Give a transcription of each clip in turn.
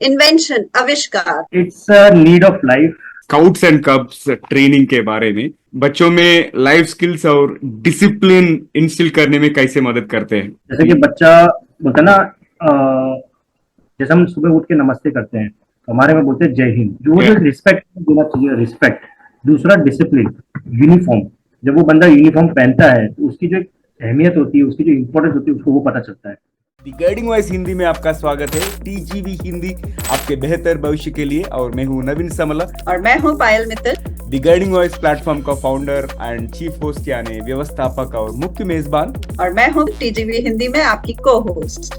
Invention, आविष्कार। It's a need of life. Scouts and कब्स training के बारे में बच्चों में लाइफ स्किल्स और डिसिप्लिन इंस्टिल करने में कैसे मदद करते हैं? जैसे कि बच्चा बोलता है ना, जैसे हम सुबह उठ के नमस्ते करते हैं तो हमारे में बोलते हैं जय हिंद। जो रिस्पेक्ट देना चाहिए, रिस्पेक्ट। दूसरा डिसिप्लिन, यूनिफॉर्म। जब वो बंदा यूनिफॉर्म पहनता है तो उसकी जो अहमियत होती है, उसकी जो इम्पोर्टेंस होती है, उसको वो पता चलता है। दी गाइडिंग वॉइस हिंदी में आपका स्वागत है। टीजीवी हिंदी आपके बेहतर भविष्य के लिए, और मैं हूँ नवीन समला और मैं हूँ Payal Mittal. The guiding voice platform का फाउंडर एंड चीफ होस्ट यानी व्यवस्थापक और मुख्य मेजबान। और मैं हूँ टीजीवी हिंदी में आपकी को host.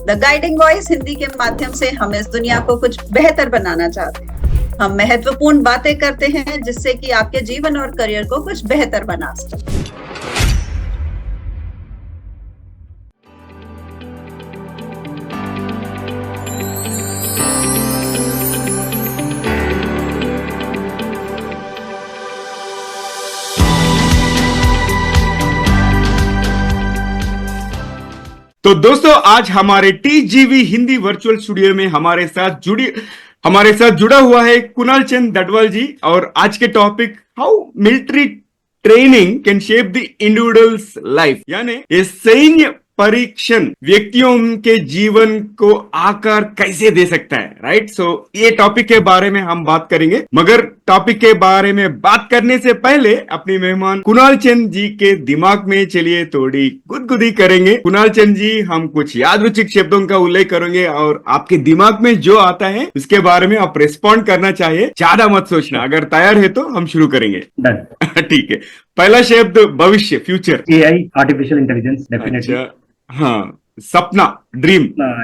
The guiding voice Hindi के माध्यम से हम इस दुनिया को कुछ बेहतर बनाना चाहते हैं। हम महत्वपूर्ण बातें करते हैं जिससे कि आपके जीवन और करियर को कुछ बेहतर बना सके। तो दोस्तों, आज हमारे टीजीवी हिंदी वर्चुअल स्टूडियो में हमारे साथ जुड़ा हुआ है कुणाल चंद दडवाल जी। और आज के topic, how military training can shape the individuals life, यानी ये सैन्य परीक्षण व्यक्तियों के जीवन को आकार कैसे दे सकता है। राइट, सो ये टॉपिक के बारे में हम बात करेंगे। मगर टॉपिक के बारे में बात करने से पहले अपनी मेहमान कुणाल चंद जी के दिमाग में चलिए थोड़ी गुदगुदी करेंगे। कुणाल चंद जी, हम कुछ यादृच्छिक शब्दों का उल्लेख करेंगे और आपके दिमाग में जो आता है उसके बारे में आप रिस्पॉन्ड करना चाहिए। ज्यादा मत सोचना। अगर तैयार है तो हम शुरू करेंगे। ठीक है। पहला शब्द भविष्य, future. AI, artificial intelligence, definitely. अच्छा, हाँ। सपना, dream.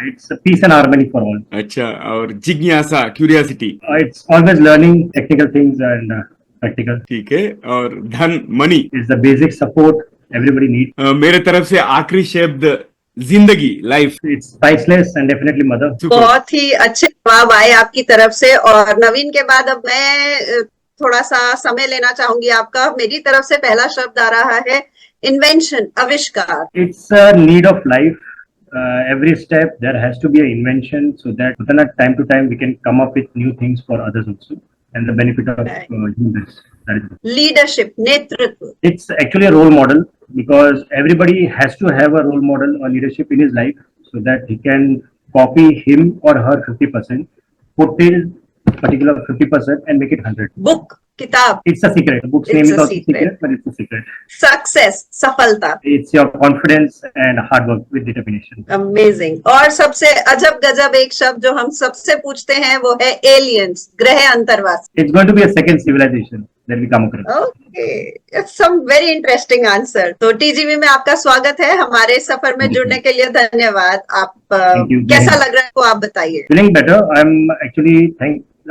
It's peace and harmony for all. अच्छा, और जिज्ञासा, curiosity. It's always learning technical things and practical. ठीक है। और धन, money. It's the basic support everybody need. मेरे तरफ से आखिरी शब्द जिंदगी, life. It's priceless and definitely mother. बहुत ही अच्छे जवाब आए आपकी तरफ से। और नवीन के बाद अब मैं थोड़ा सा समय लेना चाहूंगी आपका। मेरी तरफ से पहला शब्द आ रहा है इन्वेंशन, आविष्कार। It's a need of life. Every step there has to be an invention so that time to time we can come up with new things for others also and the benefit of humans. Leadership, नेतृत्व। It's actually a role model because everybody has to have a role model or leadership in his life so that he can copy him or her 50%, put in particular 50% and make it 100. Book, किताब। It's a secret. The book's name is also secret, but it's a secret. Success, सफलता। It's your confidence and hard work with determination. Amazing. और सबसे अजब गजब एक शब्द जो हम सबसे पूछते हैं वो है एलियंस, ग्रह अंतरवासी। It's going to be a second civilization that we come across. Okay, it's some very interesting answer. तो टीजीवी में आपका स्वागत है। हमारे सफर में जुड़ने के लिए धन्यवाद। आप कैसा लग रहा है को आप बताइए। Feeling better.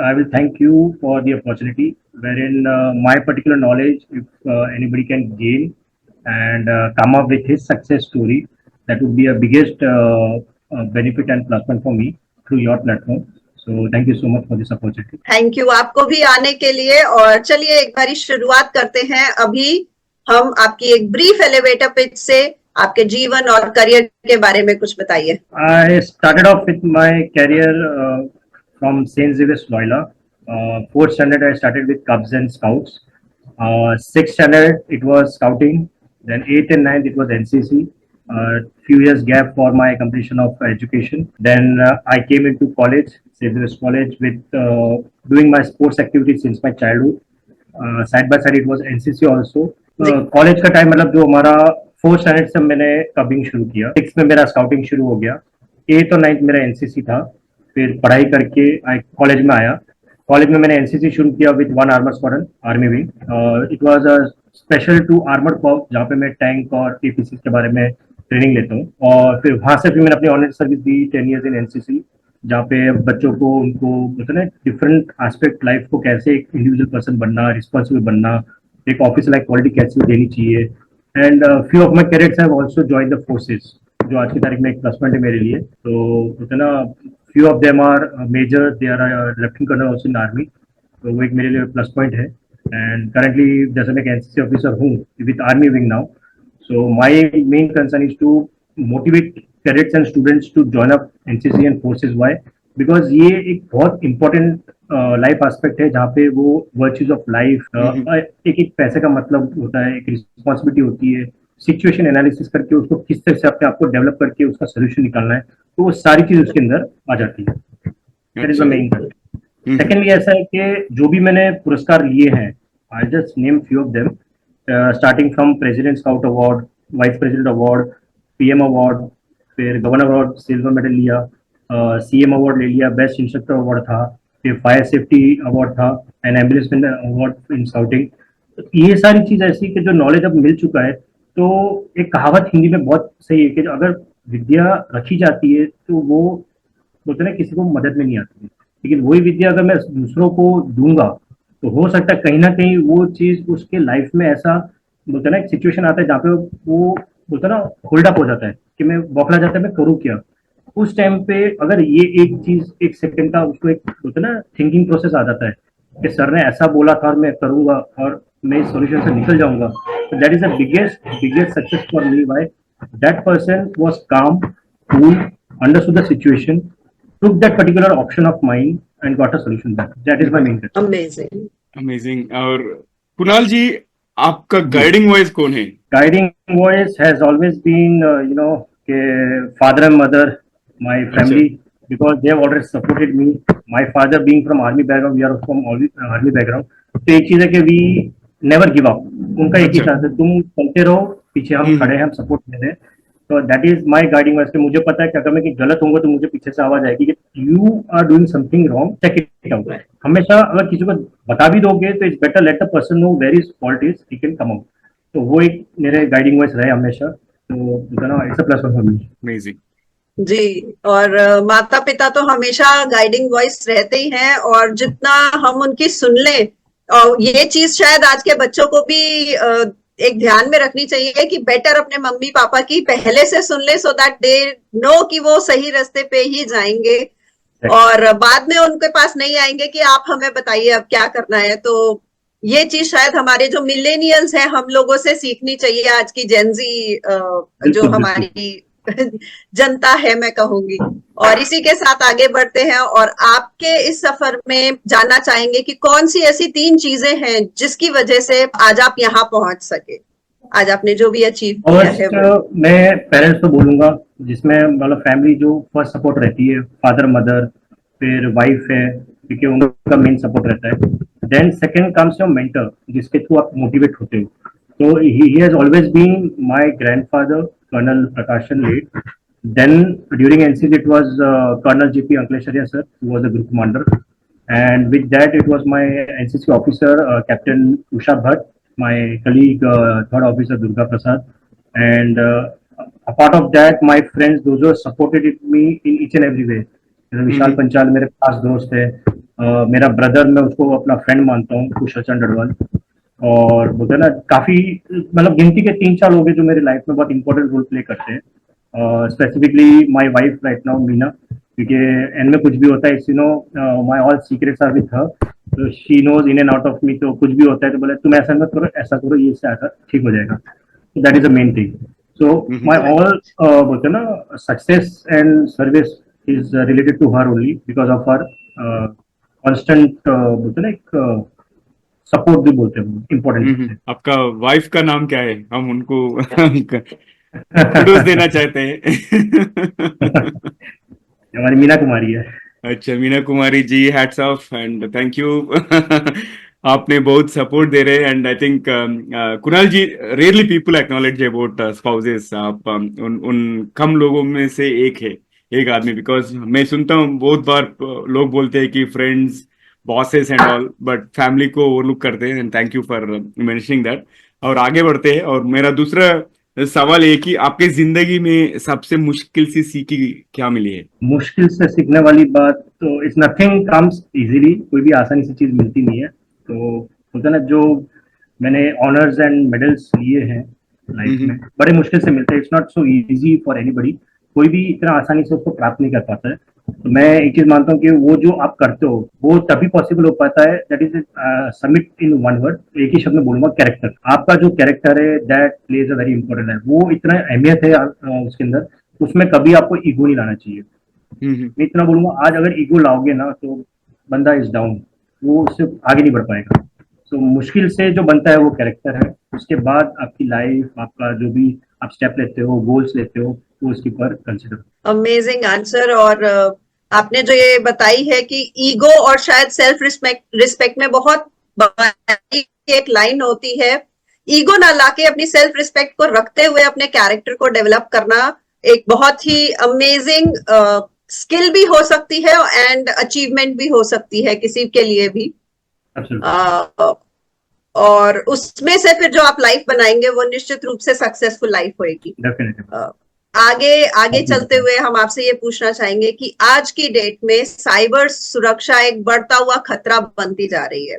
I will thank you for the opportunity wherein my particular knowledge, if anybody can gain and come up with his success story, that would be a biggest benefit and plus point for me through your platform. So thank you so much for this opportunity. Thank you आपको भी आने के लिए। और चलिए एक बारी शुरुआत करते हैं। अभी हम आपकी एक ब्रीफ एलिवेटर पिच से आपके जीवन और करियर के बारे में कुछ बताइए। I started off with my career from St. Xavier's Loyola. 4th standard I started with Cubs and Scouts. 6th standard it was Scouting. Then 8th and 9th it was NCC. Few years gap for my completion of education. Then I came into college, St. Xavier's College, with doing my sports activities since my childhood. Side by side it was NCC also. College का time मतलब जो हमारा 4th standard से मैंने कबिंग शुरू किया, 6th में मेरा स्काउटिंग शुरू हो गया, 8th और 9th मेरा एनसीसी था। फिर पढ़ाई करके कॉलेज में आया। कॉलेज में मैंने एनसीसी शुरू किया with 1 armour squadron, army wing. It was a special to armoured corps जहाँ पे मैं टैंक और एपीसी के बारे में ट्रेनिंग लेता हूँ। और फिर वहाँ से फिर मैंने अपनी ऑनर सर्विस दी 10 years इन एनसीसी, जहाँ पे बच्चों को उनको बोलते हैं डिफरेंट एस्पेक्ट लाइफ को कैसे एक इंडिविजुअल पर्सन बनना, रिस्पॉन्सिबल बनना, एक ऑफिस लाइक क्वालिटी कैसे देनी चाहिए। And few of my cadets have also join the forces, जो आज की तारीख में एक प्लस पॉइंट है मेरे लिए। तो होता है ना, few of them are major, they are lieutenant colonel also in army, तो वो एक मेरे लिए प्लस पॉइंट है। एंड करंटली जैसे मैं एक एनसीसी ऑफिसर हूँ with army wing now, so my main concern is to motivate cadets and students to join up NCC and forces. Why? Because ये एक बहुत इंपॉर्टेंट लाइफ एस्पेक्ट है जहाँ पे वो वर्च्यूज ऑफ लाइफ, एक एक पैसे का मतलब होता है, एक रिस्पॉन्सिबिलिटी होती है, सिचुएशन एनालिसिस करके उसको किस तरह से अपने आप को डेवलप करके उसका सोल्यूशन निकालना है, तो वो सारी चीज उसके अंदर आ जाती है। That is the main. Secondly ऐसा है कि जो भी मैंने पुरस्कार लिए हैं, I just name few of them, starting from president scout award, vice president award, PM award, फिर गवर्नर अवार्ड सिल्वर मेडल लिया, सीएम अवार्ड ले लिया, बेस्ट इंस्ट्रक्टर अवार्ड था, फिर फायर सेफ्टी अवार्ड था, एंड एम्बुलेंसमैन अवार्ड इन स्काउटिंग। ये सारी चीज ऐसी कि जो नॉलेज अब मिल चुका है, तो एक कहावत हिंदी में बहुत सही है कि जो अगर विद्या रखी जाती है तो वो बोलते हैं ना किसी को मदद में नहीं आती है, लेकिन वही विद्या अगर मैं दूसरों को दूंगा तो हो सकता है कहीं ना कहीं वो चीज उसके लाइफ में ऐसा बोलते हैं ना एक सिचुएशन आता है जहाँ पे वो बोलते हैं ना होल्ड अप हो जाता है कि मैं बौखला जाता है, मैं करूँ क्या। उस टाइम पे अगर ये एक चीज एक सेकंड का उसको एक बोलते हैं ना थिंकिंग प्रोसेस आ जाता है कि सर ने ऐसा बोला था और मैं करूंगा और मैं इस सॉल्यूशन से निकल जाऊंगा, तो that is the biggest biggest success for me. Why that person was calm, cool, understood the situation, took that particular option of mine and got a solution back. That is my main concern. Amazing. Amazing. और कुणाल जी, आपका guiding voice कौन है? Guiding voice has always been, father and mother, my family, because they have always supported me. My father being from army background, we are from army background. तो एक चीज है कि we never give up. उनका एक ही chance है, तुम चलते रहो, पीछे हम खड़े हैं, हम सपोर्ट दे रहे हैं। तो that is my guiding voice. मुझे पता है कि अगर मैं कहीं गलत होऊंगा तो मुझे पीछे से आवाज आएगी कि you are doing something wrong, check it out. हमेशा अगर किसी को बता भी दोगे तो it's better let the person know where is fault is, he can come out. तो वो एक मेरे गाइडिंग वॉइस रहे हमेशा, तो it's a plus for me. Amazing जी। और माता पिता तो हमेशा गाइडिंग वॉइस रहते ही हैं, और जितना हम उनकी सुन लें, और ये चीज शायद आज के बच्चों को भी एक ध्यान में रखनी चाहिए कि बेटर अपने मम्मी पापा की पहले से सुन ले, सो दैट दे नो कि वो सही रास्ते पे ही जाएंगे, और बाद में उनके पास नहीं आएंगे कि आप हमें बताइए अब क्या करना है। तो ये चीज शायद हमारे जो मिलेनियल्स हैं हम लोगों से सीखनी चाहिए, आज की जेनजी जो हमारी जनता है मैं कहूंगी। और इसी के साथ आगे बढ़ते हैं, और आपके इस सफर में जानना चाहेंगे कि कौन सी ऐसी 3 चीजें हैं जिसकी वजह से आज आप यहाँ पहुंच सके, आज आपने जो भी अचीव किया है वो। मैं पेरेंट्स को बोलूंगा, जिसमें मतलब फैमिली जो फर्स्ट सपोर्ट रहती है, फादर मदर, फिर वाइफ है, क्योंकि उनका मेन सपोर्ट रहता है। Then second comes your mentor, जिसके थ्रू आप मोटिवेट होते हो। तो he has always been my grandfather, colonel Prakashan late. Then during NCC it was Colonel JP Ankleshwarya sir, who was the group commander, and with that it was my NCC officer Captain Usha Bhatt, my colleague third officer Durga Prasad, and apart of that my friends, those who supported me in each and every way. विशाल पंचाल मेरे खास दोस्त है, मेरा brother, मैं उसको अपना friend मानता हूँ, कुशल चंद डडवाल। और बोलते हैं ना काफी मतलब गिनती के 3-4 लोग हैं जो मेरे लाइफ में बहुत इंपॉर्टेंट रोल प्ले करते हैं। Specifically my wife right now Meena, क्योंकि एंड में कुछ भी होता है, my all secrets are with her, तो she knows in and out of me. तो कुछ भी होता है तो बोले तुम ऐसा मत करो, ऐसा करो, ये से ऐसा ठीक हो जाएगा। That is the main thing. So my all बोलते हैं ना success and service is related to her only, because of her constant बोलते हैं ना एक सपोर्ट भी बोलते हैं, इम्पोर्टेंट। आपका वाइफ का नाम क्या है? हम उनको कुडोस देना चाहते हैं। हमारी मीना कुमारी है। अच्छा, Meena Kumari ji, hats off and thank you. आपने बहुत सपोर्ट दे रहे हैं, and I think Kunal ji, rarely people acknowledge about spouses. आप उन कम लोगों में से एक है, एक आदमी, बिकॉज मैं सुनता हूँ बहुत बार लोग बोलते हैं कि friends, bosses and all, but family को ओवरलुक करते हैं, and thank you for mentioning that. और आगे बढ़ते हैं, और मेरा दूसरा सवाल है कि आपके जिंदगी में सबसे मुश्किल सी सीखी क्या मिली है? मुश्किल से सीखने वाली बात तो इट्स नथिंग कम्स इजीली, कोई भी आसानी से चीज मिलती नहीं है। तो होता ना, जो मैंने ऑनर्स एंड मेडल्स लिए हैं लाइफ में, बड़े मुश्किल से मिलते हैं। It's not so easy for anybody, कोई भी इतना आसानी से उसको प्राप्त नहीं कर पाता है। तो मैं एक चीज मानता हूँ कि वो जो आप करते हो वो तभी पॉसिबल हो पाता है, that is submit in one word, एक ही शब्द में बोलूंगा, कैरेक्टर। आपका जो कैरेक्टर है that plays a very important है, वो इतना अहमियत है उसके अंदर, उसमें कभी आपको ईगो नहीं लाना चाहिए। मैं इतना बोलूंगा, आज अगर ईगो लाओगे ना तो बंदा इज डाउन, वो उससे आगे नहीं बढ़ पाएगा। तो मुश्किल से जो बनता है वो कैरेक्टर है, उसके बाद आपकी लाइफ, आपका जो भी आप स्टेप लेते हो, गोल्स लेते हो, वो उसके ऊपर कंसिडर। Amazing answer. और आपने जो ये बताई है कि ईगो और शायद सेल्फ रिस्पेक्ट में बहुत बड़ी एक लाइन होती है, ईगो ना लाके अपनी सेल्फ रिस्पेक्ट को रखते हुए अपने कैरेक्टर को डेवलप करना एक बहुत ही अमेजिंग स्किल भी हो सकती है एंड अचीवमेंट भी हो सकती है किसी के लिए भी। और उसमें से फिर जो आप लाइफ बनाएंगे वो निश्चित रूप से सक्सेसफुल लाइफ होगी। आगे आगे चलते हुए हम आपसे ये पूछना चाहेंगे कि आज की डेट में साइबर सुरक्षा एक बढ़ता हुआ खतरा बनती जा रही है।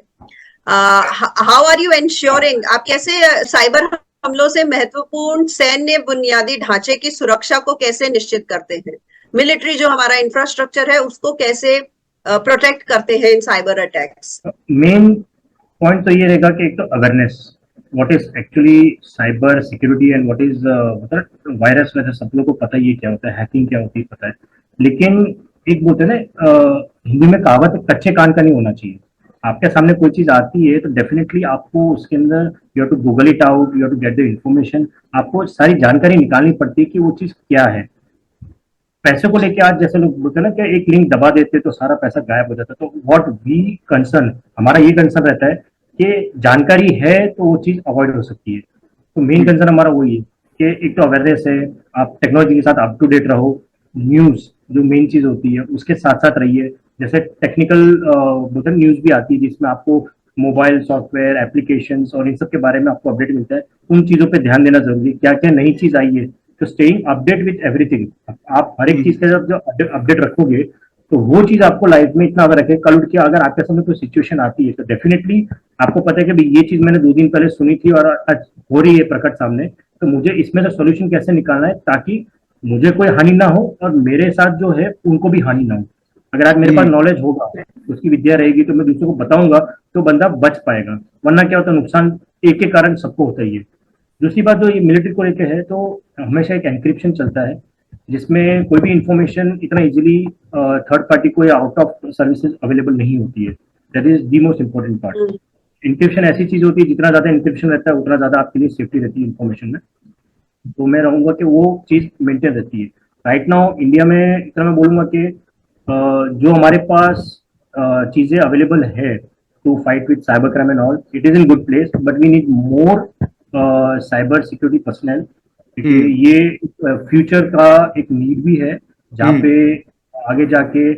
हाउ आर यू एंश्योरिंग, आप कैसे साइबर हमलों से महत्वपूर्ण सैन्य बुनियादी ढांचे की सुरक्षा को कैसे निश्चित करते हैं? मिलिट्री जो हमारा इंफ्रास्ट्रक्चर है उसको कैसे प्रोटेक्ट करते हैं इन साइबर अटैक्स? मेन पॉइंट तो ये रहेगा कि एक तो awareness, what is actually cyber security and what is मतलब वायरस, वैसे सब लोगों को पता ही क्या होता है, हैकिंग क्या होती है पता है, लेकिन एक बोलते हैं ना हिंदी में कहावत है, कच्चे कान का नहीं होना चाहिए। आपके सामने कोई चीज आती है तो डेफिनेटली आपको उसके अंदर you have to Google it out, you have to get the information, आपको सारी जानकारी निकालनी पड़ती है कि वो चीज क्या है। पैसे को लेके आज जैसे लोग बोलते हैं ना कि एक लिंक दबा देते तो सारा पैसा गायब हो जाता है, तो व्हाट वी कंसर्न, हमारा ये कंसर्न रहता है कि जानकारी है तो वो चीज अवॉइड हो सकती है। तो मेन कंसर्न हमारा वही है कि एक तो अवेयरनेस है, आप टेक्नोलॉजी के साथ अप टू डेट रहो, न्यूज जो मेन चीज होती है उसके साथ साथ रहिए। जैसे टेक्निकल बोलते न्यूज भी आती है जिसमें आपको मोबाइल सॉफ्टवेयर एप्लीकेशन और इन सब के बारे में आपको अपडेट मिलता है, उन चीजों पे ध्यान देना जरूरी है, क्या क्या नई चीज आई है, तो स्टेइंग अपडेट विथ एवरीथिंग। आप हर एक चीज के साथ जो अपडेट रखोगे तो वो चीज आपको लाइफ में इतना अगर रखे, कल उठ के अगर आपके सामने कोई सिचुएशन आती है तो डेफिनेटली आपको पता है कि भाई ये चीज मैंने 2 दिन पहले सुनी थी और आज हो रही है प्रकट सामने, तो मुझे इसमें से सोल्यूशन कैसे निकालना है ताकि मुझे कोई हानि ना हो और मेरे साथ जो है उनको भी हानि ना हो। अगर आज मेरे पास नॉलेज होगा, उसकी विद्या रहेगी, तो मैं दूसरों को बताऊंगा तो बंदा बच पाएगा, वरना क्या होता है नुकसान एक के कारण सबको होता ही है। दूसरी बात जो ये मिलिट्री को लेकर है, तो हमेशा एक एनक्रिप्शन चलता है जिसमें कोई भी इंफॉर्मेशन इतना इजीली थर्ड पार्टी को या आउट ऑफ सर्विसेज अवेलेबल नहीं होती है। That is the most important part. Encryption ऐसी चीज होती है, जितना ज्यादा इंक्रिप्शन रहता है उतना ज्यादा आपके लिए सेफ्टी रहती है इंफॉर्मेशन में। तो मैं रहूंगा कि वो चीज मेंटेन रहती है। राइट नाउ इंडिया में इतना मैं बोलूंगा कि जो हमारे पास चीजें अवेलेबल है to fight with cyber crime and all, it is in good place, but we need more cyber security personal. ये फ्यूचर का एक नीड भी है जहाँ पे आगे जाके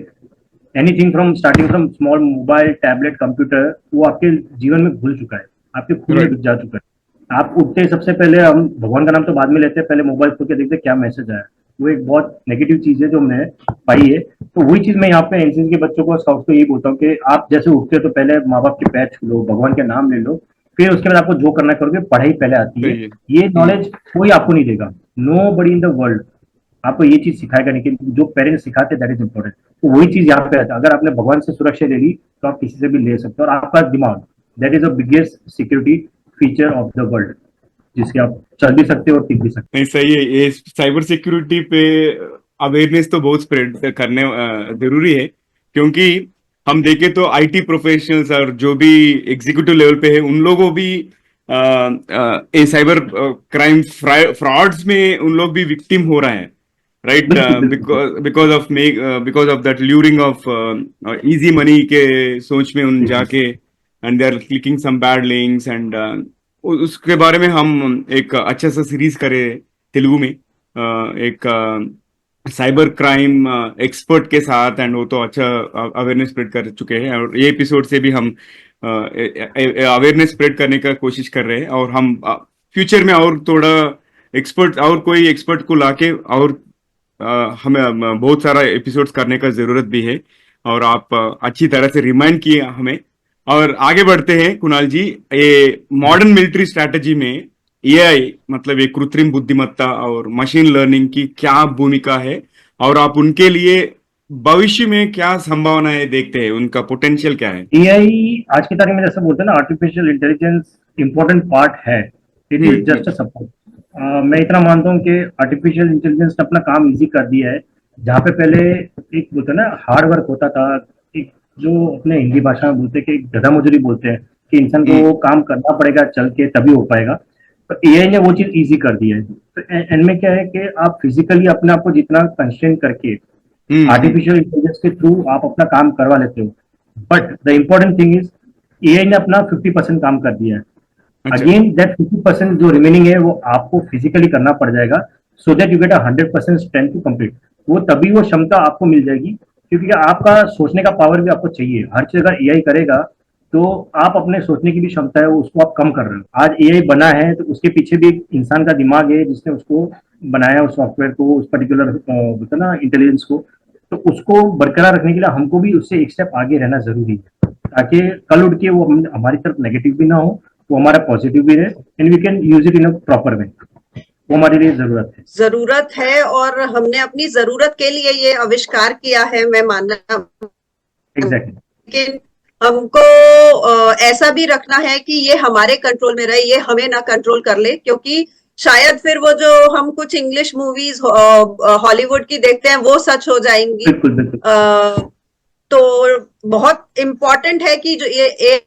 anything from starting from small mobile tablet computer वो आपके जीवन में घुल चुका है, आपके खून में घुस जा चुका है। आप उठते सबसे पहले, हम भगवान का नाम तो बाद में लेते हैं, पहले मोबाइल खोल के देखते क्या मैसेज आया। वो एक बहुत नेगेटिव चीज है जो हमने पाई है। तो वही चीज मैं यहाँ पे एनसीसी के बच्चों को, स्काउट को यही बोलता हूँ कि आप जैसे उठते हो तो पहले माँ बाप के पैर छू लो, भगवान के नाम ले लो, फिर उसके बाद आपको जो करना करोगे। पढ़ाई पहले आती है, ये नॉलेज कोई आपको नहीं देगा, nobody in the world आपको ये चीज सिखाएगा नहीं, कि जो पेरेंट्स सिखाते दैट इज इंपॉर्टेंट। तो वही चीज यहाँ पे आता है, अगर आपने भगवान से सुरक्षा ले ली तो आप किसी से भी ले सकते हो, और आपका दिमाग that is the biggest security feature of the world, जिसके आप चल भी सकते हो और टिक भी सकते नहीं, सही है। ये साइबर सिक्योरिटी पे अवेयरनेस तो बहुत स्प्रेड करने जरूरी है, क्योंकि हम देखें तो आईटी प्रोफेशनल्स और जो भी एग्जीक्यूटिव लेवल पे है उन लोगों भी ये साइबर क्राइम फ्रॉड्स में उन लोग भी विक्टिम हो रहे हैं, right? Because of that luring of easy money के सोच में उन जाके and they are clicking some bad links and उसके बारे में हम एक अच्छा सा सीरीज करें तेलुगु में, एक साइबर क्राइम एक्सपर्ट के साथ, एंड वो तो अच्छा अवेयरनेस स्प्रेड कर चुके हैं, और ये एपिसोड से भी हम अवेयरनेस स्प्रेड करने का कोशिश कर रहे हैं, और हम फ्यूचर में और थोड़ा एक्सपर्ट और कोई एक्सपर्ट को लाके और हमें बहुत सारा एपिसोड्स करने का जरूरत भी है। और आप अच्छी तरह से रिमाइंड किए हमें, और आगे बढ़ते हैं कुणाल जी। ये मॉडर्न मिलिट्री स्ट्रैटेजी में एआई मतलब ये कृत्रिम बुद्धिमत्ता और मशीन लर्निंग की क्या भूमिका है, और आप उनके लिए भविष्य में क्या संभावनाएं देखते हैं, उनका पोटेंशियल क्या है? एआई आज की तारीख में जैसे बोलते हैं ना, आर्टिफिशियल इंटेलिजेंस इंपॉर्टेंट पार्ट है, it is just a support. मैं इतना मानता हूँ कि आर्टिफिशियल इंटेलिजेंस ने अपना काम इजी कर दिया है, जहाँ पे पहले एक बोलते हैं ना हार्ड वर्क होता था, एक जो अपने हिंदी भाषा में बोलते हैं कि गधा मजदूरी बोलते हैं कि इंसान को वो काम करना पड़ेगा चल के तभी हो पाएगा, तो एआई ने वो चीज इजी कर दी है। तो एंड में क्या है कि आप फिजिकली अपने आप को जितना कंस्ट्रेन करके आर्टिफिशियल इंटेलिजेंस के थ्रू आप अपना काम करवा लेते हो, but the important thing is AI ने अपना 50% काम कर दिया है। अच्छा। अगेन दैट 50% जो रिमेनिंग है वो आपको फिजिकली करना पड़ जाएगा, so that you get 100% strength to complete. वो तभी वो क्षमता आपको मिल जाएगी, क्योंकि आपका सोचने का पावर भी आपको चाहिए। हर चीज अगर एआई करेगा तो आप अपने सोचने की भी क्षमता है उसको आप कम कर रहे हो। आज एआई बना है तो उसके पीछे भी एक इंसान का दिमाग है जिसने उसको बनाया, उस सॉफ्टवेयर को, उस पर्टिकुलर होता ना इंटेलिजेंस को। तो उसको बरकरार रखने के लिए हमको भी उससे एक स्टेप आगे रहना जरूरी है, ताकि कल उठ के वो हमारी तरफ नेगेटिव भी ना हो, वो हमारा पॉजिटिव भी रहे, and we can use it in a proper way. वो हमारे लिए जरूरत है और हमने अपनी जरूरत के लिए ये आविष्कार किया है, मैं मानना। एग्जैक्टली। लेकिन हमको ऐसा भी रखना है कि ये हमारे कंट्रोल में रहे, ये हमें ना कंट्रोल कर ले, क्योंकि शायद फिर वो जो हम कुछ इंग्लिश मूवीज हॉलीवुड की देखते हैं वो सच हो जाएंगी। बिल्कुल बिल्कुल। तो बहुत इम्पोर्टेंट है कि जो ये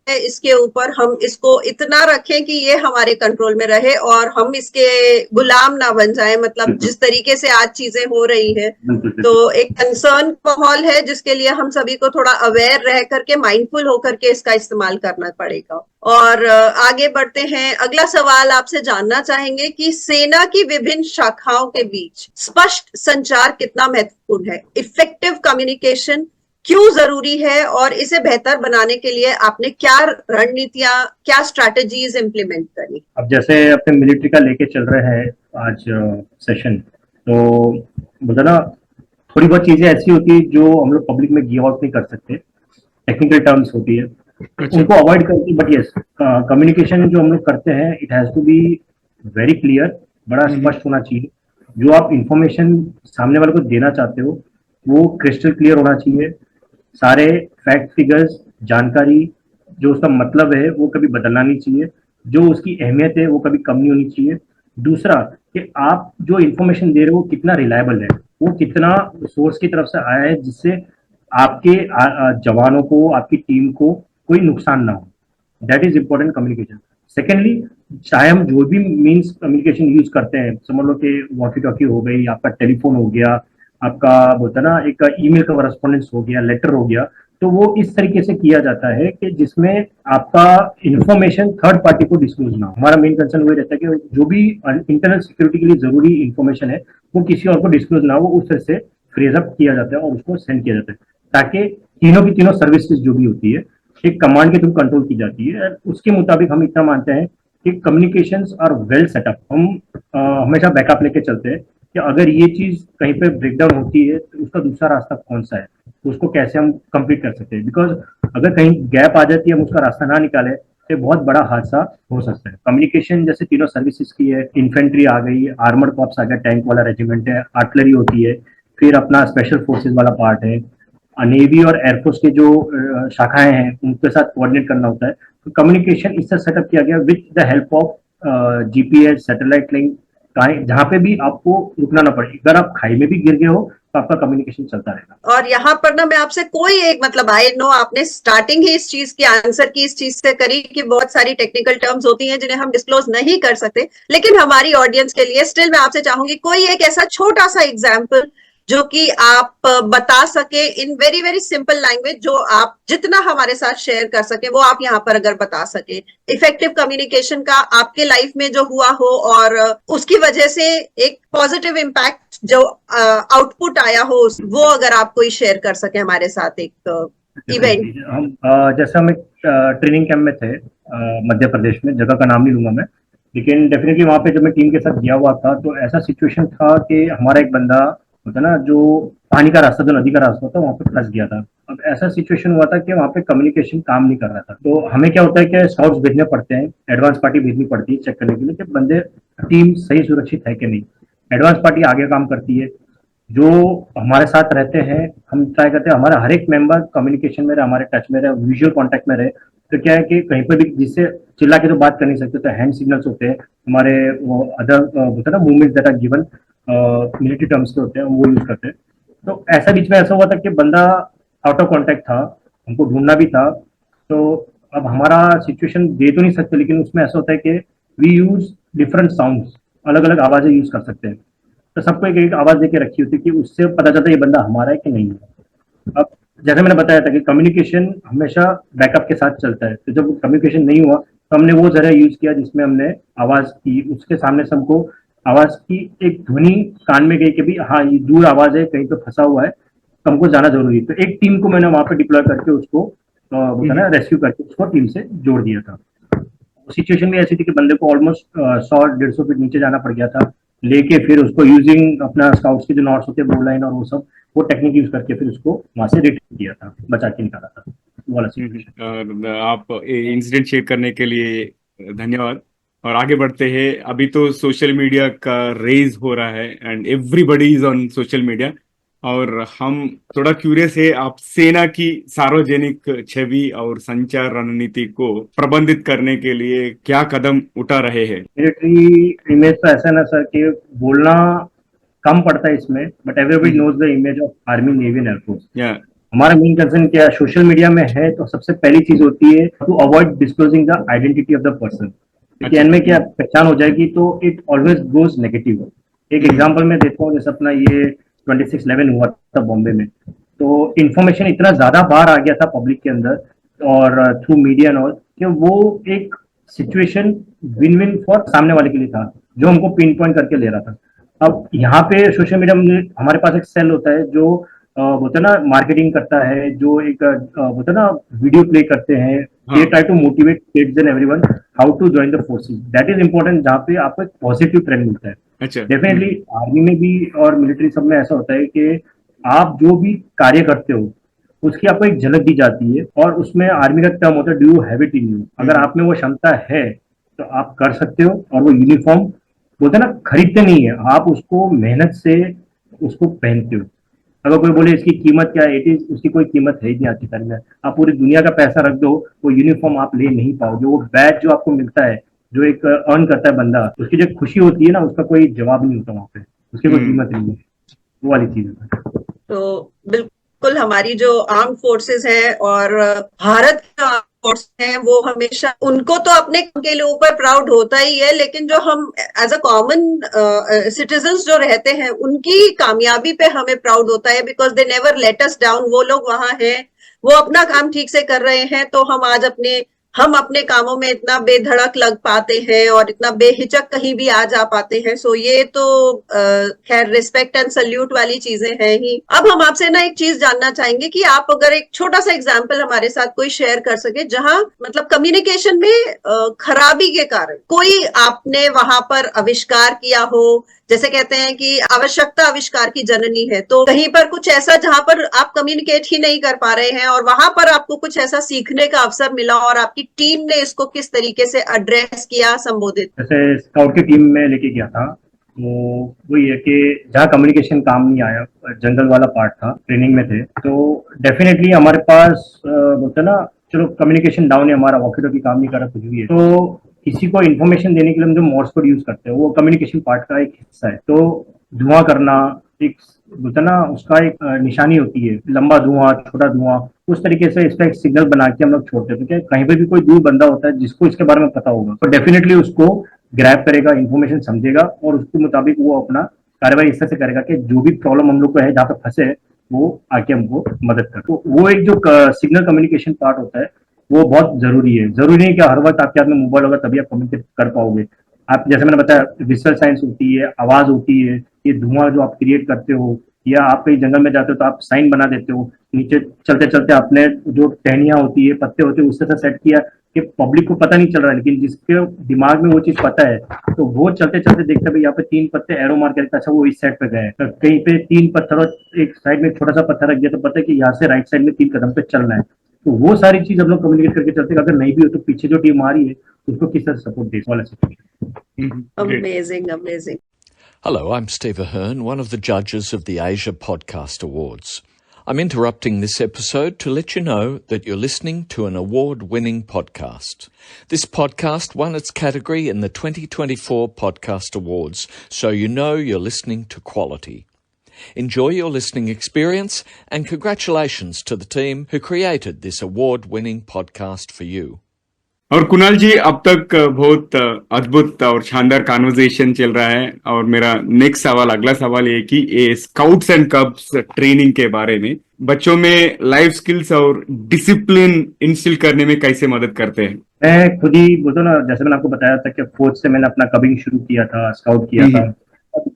इसके ऊपर हम इसको इतना रखें कि ये हमारे कंट्रोल में रहे और हम इसके गुलाम ना बन जाएं। मतलब जिस तरीके से आज चीजें हो रही है, तो एक कंसर्न माहौल है जिसके लिए हम सभी को थोड़ा अवेयर रह करके, माइंडफुल होकर के इसका इस्तेमाल करना पड़ेगा। और आगे बढ़ते हैं। अगला सवाल आपसे जानना चाहेंगे कि सेना की विभिन्न शाखाओं के बीच स्पष्ट संचार कितना महत्वपूर्ण है, इफेक्टिव कम्युनिकेशन क्यों जरूरी है, और इसे बेहतर बनाने के लिए आपने क्या रणनीतियां, क्या स्ट्रैटेजीज इंप्लीमेंट करी? अब जैसे अपने मिलिट्री का लेके चल रहे हैं आज सेशन, तो बोलते ना थोड़ी बहुत चीजें ऐसी होती है जो हम लोग पब्लिक में गिव आउट नहीं कर सकते, टेक्निकल टर्म्स होती है, उनको अवॉइड करके। बट यस, कम्युनिकेशन जो हम लोग करते हैं it has to be very clear, बड़ा स्पष्ट होना चाहिए। जो आप इंफॉर्मेशन सामने वाले को देना चाहते हो वो क्रिस्टल क्लियर होना चाहिए। सारे फैक्ट फिगर्स जानकारी जो उसका मतलब है वो कभी बदलना नहीं चाहिए, जो उसकी अहमियत है वो कभी कम नहीं होनी चाहिए। दूसरा कि आप जो इन्फॉर्मेशन दे रहे हो कितना रिलायबल है, वो कितना सोर्स की तरफ से आया है जिससे आपके जवानों को, आपकी टीम को कोई नुकसान ना हो। That is important communication. Secondly, चाहे हम जो भी मीन्स कम्युनिकेशन यूज करते हैं, समझ लो कि वॉकी टॉकी हो गई, आपका टेलीफोन हो गया, आपका बोलता ना एक ईमेल का करस्पॉन्डेंस हो गया, लेटर हो गया, तो वो इस तरीके से किया जाता है कि जिसमें आपका इंफॉर्मेशन थर्ड पार्टी को डिस्क्लोज ना हो। हमारा मेन कंसर्न वही रहता है कि जो भी इंटरनल सिक्योरिटी के लिए जरूरी इंफॉर्मेशन है वो किसी और को डिस्क्लोज ना हो, उस तरह से फ्रेज अप किया जाता है और उसको सेंड किया जाता है, ताकि तीनों की तीनों सर्विसेज जो भी होती है एक कमांड के थ्रू कंट्रोल की जाती है। उसके मुताबिक हम इतना मानते हैं कि कम्युनिकेशंस आर वेल सेटअप। हम हमेशा बैकअप लेके चलते हैं कि अगर ये चीज कहीं पे ब्रेकडाउन होती है तो उसका दूसरा रास्ता कौन सा है, उसको कैसे हम कंप्लीट कर सकते हैं। बिकॉज अगर कहीं गैप आ जाती है, हम उसका रास्ता ना निकाले तो बहुत बड़ा हादसा हो सकता है। कम्युनिकेशन जैसे तीनों सर्विसेज की है, इन्फेंट्री आ गई, आर्मर्ड कॉर्प्स आ गया, टैंक वाला रेजिमेंट है, आर्टिलरी होती है, फिर अपना स्पेशल फोर्सेज वाला पार्ट है, नेवी और एयरफोर्स के जो शाखाएं हैं उनके साथ कोऑर्डिनेट करना होता है। तो कम्युनिकेशन इससे सेटअप किया गया with the help of GPS, satellite link, जहाँ पे भी आपको रुकना ना पड़े। अगर आप खाई में भी गिर गए हो तो आपका कम्युनिकेशन चलता रहेगा। और यहाँ पर ना मैं आपसे कोई एक, मतलब आई नो आपने स्टार्टिंग ही इस चीज की आंसर की इस चीज से करी कि बहुत सारी टेक्निकल टर्म्स होती हैं जिन्हें हम डिस्क्लोज नहीं कर सकते, लेकिन हमारी ऑडियंस के लिए स्टिल मैं आपसे चाहूंगी कोई एक ऐसा छोटा सा एग्जाम्पल जो कि आप बता सके in very very simple language, जो आप जितना हमारे साथ शेयर कर सके वो आप यहाँ पर अगर बता सके, इफेक्टिव कम्युनिकेशन का आपके लाइफ में जो हुआ हो और उसकी वजह से एक पॉजिटिव इम्पैक्ट जो आउटपुट आया हो, वो अगर आप कोई शेयर कर सके हमारे साथ एक इवेंट। हम जैसे हम एक ट्रेनिंग कैंप में थे मध्य प्रदेश में, जगह का नाम नहीं लूंगा मैं, लेकिन डेफिनेटली वहाँ पे जब मैं टीम के साथ गया हुआ था तो ऐसा सिचुएशन था कि हमारा एक बंदा होता ना जो पानी का रास्ता, जो नदी का रास्ता होता है, वहाँ पे फंस गया था। अब ऐसा सिचुएशन हुआ था कि वहाँ पे कम्युनिकेशन काम नहीं कर रहा था। तो हमें क्या होता है कि स्काउट्स भेजने पड़ते हैं, एडवांस पार्टी भेजनी पड़ती है चेक करने के लिए कि बंदे टीम सही सुरक्षित है कि नहीं। एडवांस पार्टी आगे काम करती है, जो हमारे साथ रहते हैं, हम ट्राई करते हैं हमारा हर एक मेंबर कम्युनिकेशन में रहे, हमारे टच में रहे, विजुअल कांटेक्ट में रहे। तो क्या है कि कहीं पर भी जिससे चिल्ला के तो बात कर नहीं सकते, तो हैंड सिग्नल्स होते हैं हमारे, वो अदर होता है ना movements that are given military terms के होते हैं, वो यूज करते हैं। तो ऐसा बीच में ऐसा हुआ था कि बंदा आउट ऑफ कॉन्टेक्ट था, हमको ढूंढना भी था। तो अब हमारा सिचुएशन दे तो नहीं सकते, लेकिन उसमें ऐसा होता है कि वी यूज डिफरेंट साउंड्स, अलग अलग आवाजें यूज कर सकते हैं। तो सबको एक एक आवाज देके रखी होती है कि उससे पता चलता है ये बंदा हमारा है कि नहीं है। अब जैसे मैंने बताया था कि कम्युनिकेशन हमेशा बैकअप के साथ चलता है, तो जब कम्युनिकेशन नहीं हुआ तो हमने वो जरिया यूज किया जिसमें हमने आवाज की, उसके सामने से हमको आवाज की एक ध्वनि कान में गई कि भाई हाँ ये दूर आवाज है, कहीं पे फंसा हुआ है, तो हमको जाना जरूरी है। तो एक टीम को मैंने वहां पे डिप्लॉय करके उसको होता ना रेस्क्यू करके उसको टीम से जोड़ दिया था। सिचुएशन भी ऐसी थी कि बंदे को ऑलमोस्ट 100-150 फीट नीचे जाना पड़ गया था, लेके फिर उसको यूजिंग अपना स्काउट्स के जो नॉट्स होते हैं, बोल लाइन और वो सब, वो टेक्निक यूज करके फिर उसको वहां से रिट्रीव किया था, बचा के निकाला था वो वाला सिचुएशन। और आप इंसिडेंट शेयर करने के लिए धन्यवाद। और आगे बढ़ते हैं। अभी तो सोशल मीडिया का रेज हो रहा है and everybody is on social media, और हम थोड़ा क्यूरियस है आप सेना की सार्वजनिक छवि और संचार रणनीति को प्रबंधित करने के लिए क्या कदम उठा रहे हैं? मिलिट्री इमेज तो ऐसा है ना सर कि बोलना कम पड़ता है इसमें, but everybody knows the image of army, navy and air force. या हमारा मेन कंसर्न क्या सोशल मीडिया में है, तो सबसे पहली चीज होती है to avoid disclosing the identity of the person, क्योंकि इनमें क्या पहचान हो जाएगी तो इट ऑलवेज गोज नेगेटिव। एक एग्जांपल मैं देता हूँ, जैसे अपना ये 26/11 हुआ था बॉम्बे में, तो इन्फॉर्मेशन इतना ज्यादा बाहर आ गया था पब्लिक के अंदर और थ्रू मीडिया एंड ऑल, कि वो एक सिचुएशन विन विन फॉर सामने वाले के लिए था, जो हमको पिन पॉइंट करके ले रहा था। अब यहाँ पे सोशल मीडिया में हमारे पास एक सेल होता है जो बोलते ना मार्केटिंग करता है, जो एक बोलते ना वीडियो प्ले करते हैं, they try to motivate kids and everyone how to join the forces. That is important, जहाँ पे आपको एक पॉजिटिव ट्रेंड मिलता है। अच्छा। डेफिनेटली आर्मी में भी और मिलिट्री सब में ऐसा होता है कि आप जो भी कार्य करते हो उसकी आपको एक झलक दी जाती है, और उसमें आर्मी का टर्म होता है do you have it in you. अगर आप में वो क्षमता है तो आप कर सकते हो। और वो यूनिफॉर्म बोलते ना खरीदते नहीं है, आप उसको मेहनत से उसको पहनते हो। अगर कोई बोले इसकी कीमत क्या है, इट इज उसकी कोई कीमत है ही नहीं आज की तारीख में। आप पूरी दुनिया का पैसा रख दो, वो यूनिफॉर्म आप ले नहीं पाओगे। वो बैच जो आपको मिलता है, जो एक अर्न करता है बंदा, उसकी जो खुशी होती है ना, उसका कोई जवाब नहीं होता वहां पे, उसकी कोई कीमत नहीं है। वो वाली चीज है। तो बिल्कुल हमारी जो आर्म फोर्सेस है और भारत का आर्म फोर्स है, वो हमेशा उनको तो अपने के ऊपर प्राउड होता ही है, लेकिन जो हम एज अ कॉमन सिटीजन्स जो रहते हैं उनकी कामयाबी पे हमें प्राउड होता है, because they never let us down. वो लोग वहां हैं, वो अपना काम ठीक से कर रहे हैं, तो हम अपने कामों में इतना बेधड़क लग पाते हैं और इतना बेहिचक कहीं भी आ जा पाते हैं। सो ये तो खैर रिस्पेक्ट एंड सल्यूट वाली चीजें हैं ही। अब हम आपसे ना एक चीज जानना चाहेंगे कि आप अगर एक छोटा सा एग्जांपल हमारे साथ कोई शेयर कर सके, जहां मतलब कम्युनिकेशन में खराबी के कारण कोई आपने वहां पर आविष्कार किया हो। जैसे कहते हैं कि आवश्यकता आविष्कार की जननी है, तो कहीं पर कुछ ऐसा जहां पर आप कम्युनिकेट ही नहीं कर पा रहे हैं और वहां पर आपको कुछ ऐसा सीखने का अवसर मिला और आपकी टीम ने इसको किस तरीके से एड्रेस किया, संबोधित। जैसे स्काउट की टीम में लेके गया था, तो वही है कि जहाँ कम्युनिकेशन काम नहीं आया, जंगल वाला पार्ट था, ट्रेनिंग में थे, तो डेफिनेटली हमारे पास बोलते ना चलो कम्युनिकेशन डाउन है हमारा, वॉकी टॉकी काम नहीं कर रहा, कुछ भी है, तो किसी को इन्फॉर्मेशन देने के लिए हम जो मोर्स कोड यूज करते हैं वो कम्युनिकेशन पार्ट का एक हिस्सा है। तो धुआं करना एक बोलते ना उसका एक निशानी होती है, लंबा धुआं, छोटा धुआं, उस तरीके से इसका एक सिग्नल बना के हम लोग छोड़ते हैं। तो क्या कहीं पे भी कोई दूर बंदा होता है जिसको इसके बारे में पता होगा, तो डेफिनेटली उसको ग्रैब करेगा, इन्फॉर्मेशन समझेगा और उसके मुताबिक वो अपना कार्रवाई इस तरह से करेगा कि जो भी प्रॉब्लम हम लोग को है, जहाँ पे फंसे है, वो आके हमको मदद करे। तो वो एक जो सिग्नल कम्युनिकेशन पार्ट होता है वो बहुत जरूरी है। जरूरी नहीं कि हर वक्त आपके हाथ में मोबाइल होगा तभी आप कम्युनिकेट कर पाओगे। आप जैसे मैंने बताया विजुअल साइंस होती है, आवाज होती है, ये धुआं जो आप क्रिएट करते हो, या आप कहीं जंगल में जाते हो तो आप साइन बना देते हो, नीचे चलते चलते आपने जो टहनियां होती है, पत्ते होते हैं, उससे सेट किया कि पब्लिक को पता नहीं चल रहा है, लेकिन जिसके दिमाग में वो चीज पता है तो वो चलते चलते देखते भाई यहाँ पे 3 पत्ते एरो मार करके, अच्छा वो इस साइड पे गए, तो कहीं पे 3 पत्थर और एक साइड में छोटा सा पत्थर रख दिया तो पता है कि यहाँ से राइट साइड में 3 कदम पे चलना है। तो वो सारी चीज हम लोग कम्युनिकेट करके चलते, अगर नहीं भी हो तो पीछे जो टीम आ रही है उसको किस तरह सपोर्ट दे वाला situation. Amazing amazing. Hello, I'm Steve Ahern, one of the judges of the Asia Podcast Awards. I'm interrupting this episode to let you know that you're listening to an award-winning podcast. This podcast won its category in the 2024 Podcast Awards, so you know you're listening to quality. Enjoy your listening experience and congratulations to the team who created this award-winning podcast for you. और कुणाल जी, अब तक बहुत अद्भुत और शानदार conversation चल रहा है और मेरा नेक्स्ट सवाल, अगला सवाल ये कि ये स्काउट्स एंड कब्स ट्रेनिंग के बारे में बच्चों में लाइफ स्किल्स और डिसिप्लिन इंस्टिल करने में कैसे मदद करते हैं? मैं खुद ही बोलता ना, जैसे मैंने आपको बताया था कि फोर्थ से मैंने अपना कबिंग शुरू किया था, स्काउट किया था।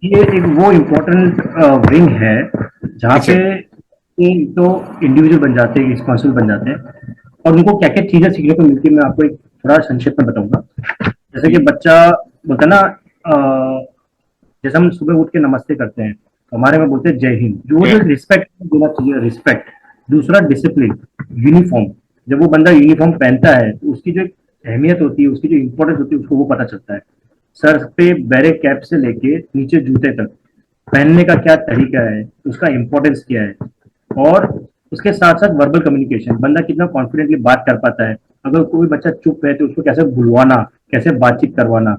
ये एक वो इम्पोर्टेंट विंग है जहाँ पे तो इंडिविजुअल बन जाते हैं, रिस्पॉन्सिबल बन जाते हैं और उनको क्या क्या चीजें सीखने को मिलती है। मैं आपको एक थोड़ा संक्षेप में बताऊंगा। जैसे कि बच्चा बोलता है ना, जैसे हम सुबह उठ के नमस्ते करते हैं, हमारे में बोलते हैं जय हिंद। जो रिस्पेक्ट देना चाहिए, रिस्पेक्ट। दूसरा डिसिप्लिन, यूनिफॉर्म। जब वो बंदा यूनिफॉर्म पहनता है तो उसकी जो अहमियत होती है, उसकी जो इम्पोर्टेंस होती है, उसको वो पता चलता है। सर पे बैरे कैप से लेके नीचे जूते तक पहनने का क्या तरीका है, उसका इम्पोर्टेंस क्या है। और उसके साथ साथ वर्बल कम्युनिकेशन, बंदा कितना कॉन्फिडेंटली बात कर पाता है। अगर कोई बच्चा चुप है तो उसको कैसे बुलवाना, कैसे बातचीत करवाना।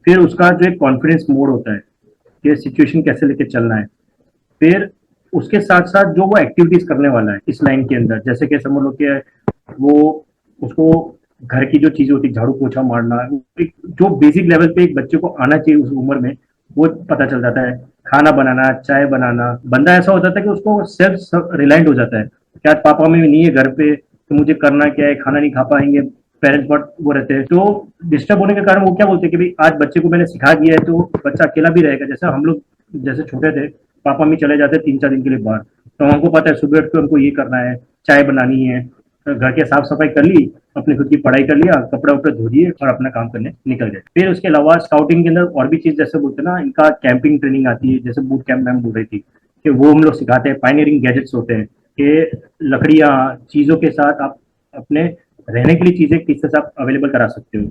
फिर उसका जो एक कॉन्फिडेंस मोड होता है कि सिचुएशन कैसे लेके चलना है। फिर उसके साथ साथ जो वो एक्टिविटीज करने वाला है इस लाइन के अंदर, जैसे कि समझ लो कि वो उसको घर की जो चीजें होती है, झाड़ू पोछा मारना, जो बेसिक लेवल पे एक बच्चे को आना चाहिए उस उम्र में, वो पता चल जाता है। खाना बनाना, चाय बनाना। बंदा ऐसा हो जाता है कि उसको सेल्फ रिलायंट हो जाता है कि आज पापा में नहीं है घर पे तो मुझे करना क्या है, खाना नहीं खा पाएंगे, पेरेंट्स बहुत वो रहते हैं। तो डिस्टर्ब होने के कारण वो क्या बोलते हैं कि भाई आज बच्चे को मैंने सिखा दिया है तो बच्चा अकेला भी रहेगा। जैसे हम लोग जैसे छोटे थे, पापा में चले जाते 3-4 दिन के लिए बाहर, तो हमको पता है सुबह उठ के उनको ये करना है, चाय बनानी है, घर के साफ सफाई कर ली, अपनी खुद की पढ़ाई कर लिया, कपड़े उपड़े धो दिए और अपना काम करने निकल गए। फिर उसके अलावा स्काउटिंग के अंदर और भी चीज जैसे बोलते हैं ना, इनका कैंपिंग ट्रेनिंग आती है। जैसे बूट कैंप मैम बोल रही थी कि वो हम लोग सिखाते हैं। पायनियरिंग गैजेट्स होते हैं कि लकड़ियां, चीजों के साथ आप अपने रहने के लिए चीजें किस तरह से आप अवेलेबल करा सकते हो।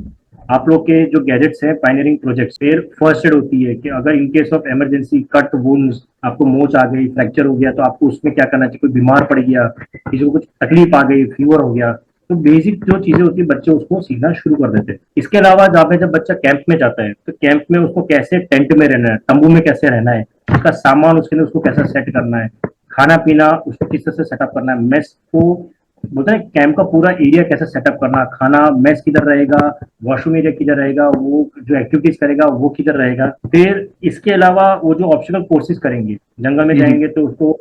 आप लोग के जो गैजेट्स हैं, पायनियरिंग प्रोजेक्ट्स। फिर फर्स्ट एड होती है कि अगर in case of emergency, cut wounds, आपको मोच आ गई, फ्रैक्चर हो गया, तो आपको उसमें क्या करना चाहिए। कोई बीमार पड़ गया, किसी को कुछ तकलीफ आ गई, फीवर हो गया, तो बेसिक जो चीजें होती है बच्चे उसको सीखना शुरू कर देते हैं। इसके अलावा जहाँ पे जब बच्चा कैंप में जाता है तो कैंप में उसको कैसे टेंट में रहना है, तंबू में कैसे रहना है, उसका सामान उसके लिए उसको कैसे सेट करना है, खाना पीना उसको किस तरह से सेटअप करना है, मेस को बोलते हैं कैंप का पूरा एरिया कैसे सेटअप करना, खाना मेस किधर रहेगा, वॉशरूम एरिया किधर रहेगा, वो जो एक्टिविटीज करेगा वो किधर रहेगा। फिर इसके अलावा वो जो ऑप्शनल कोर्सेज करेंगे, जंगल में जाएंगे तो उसको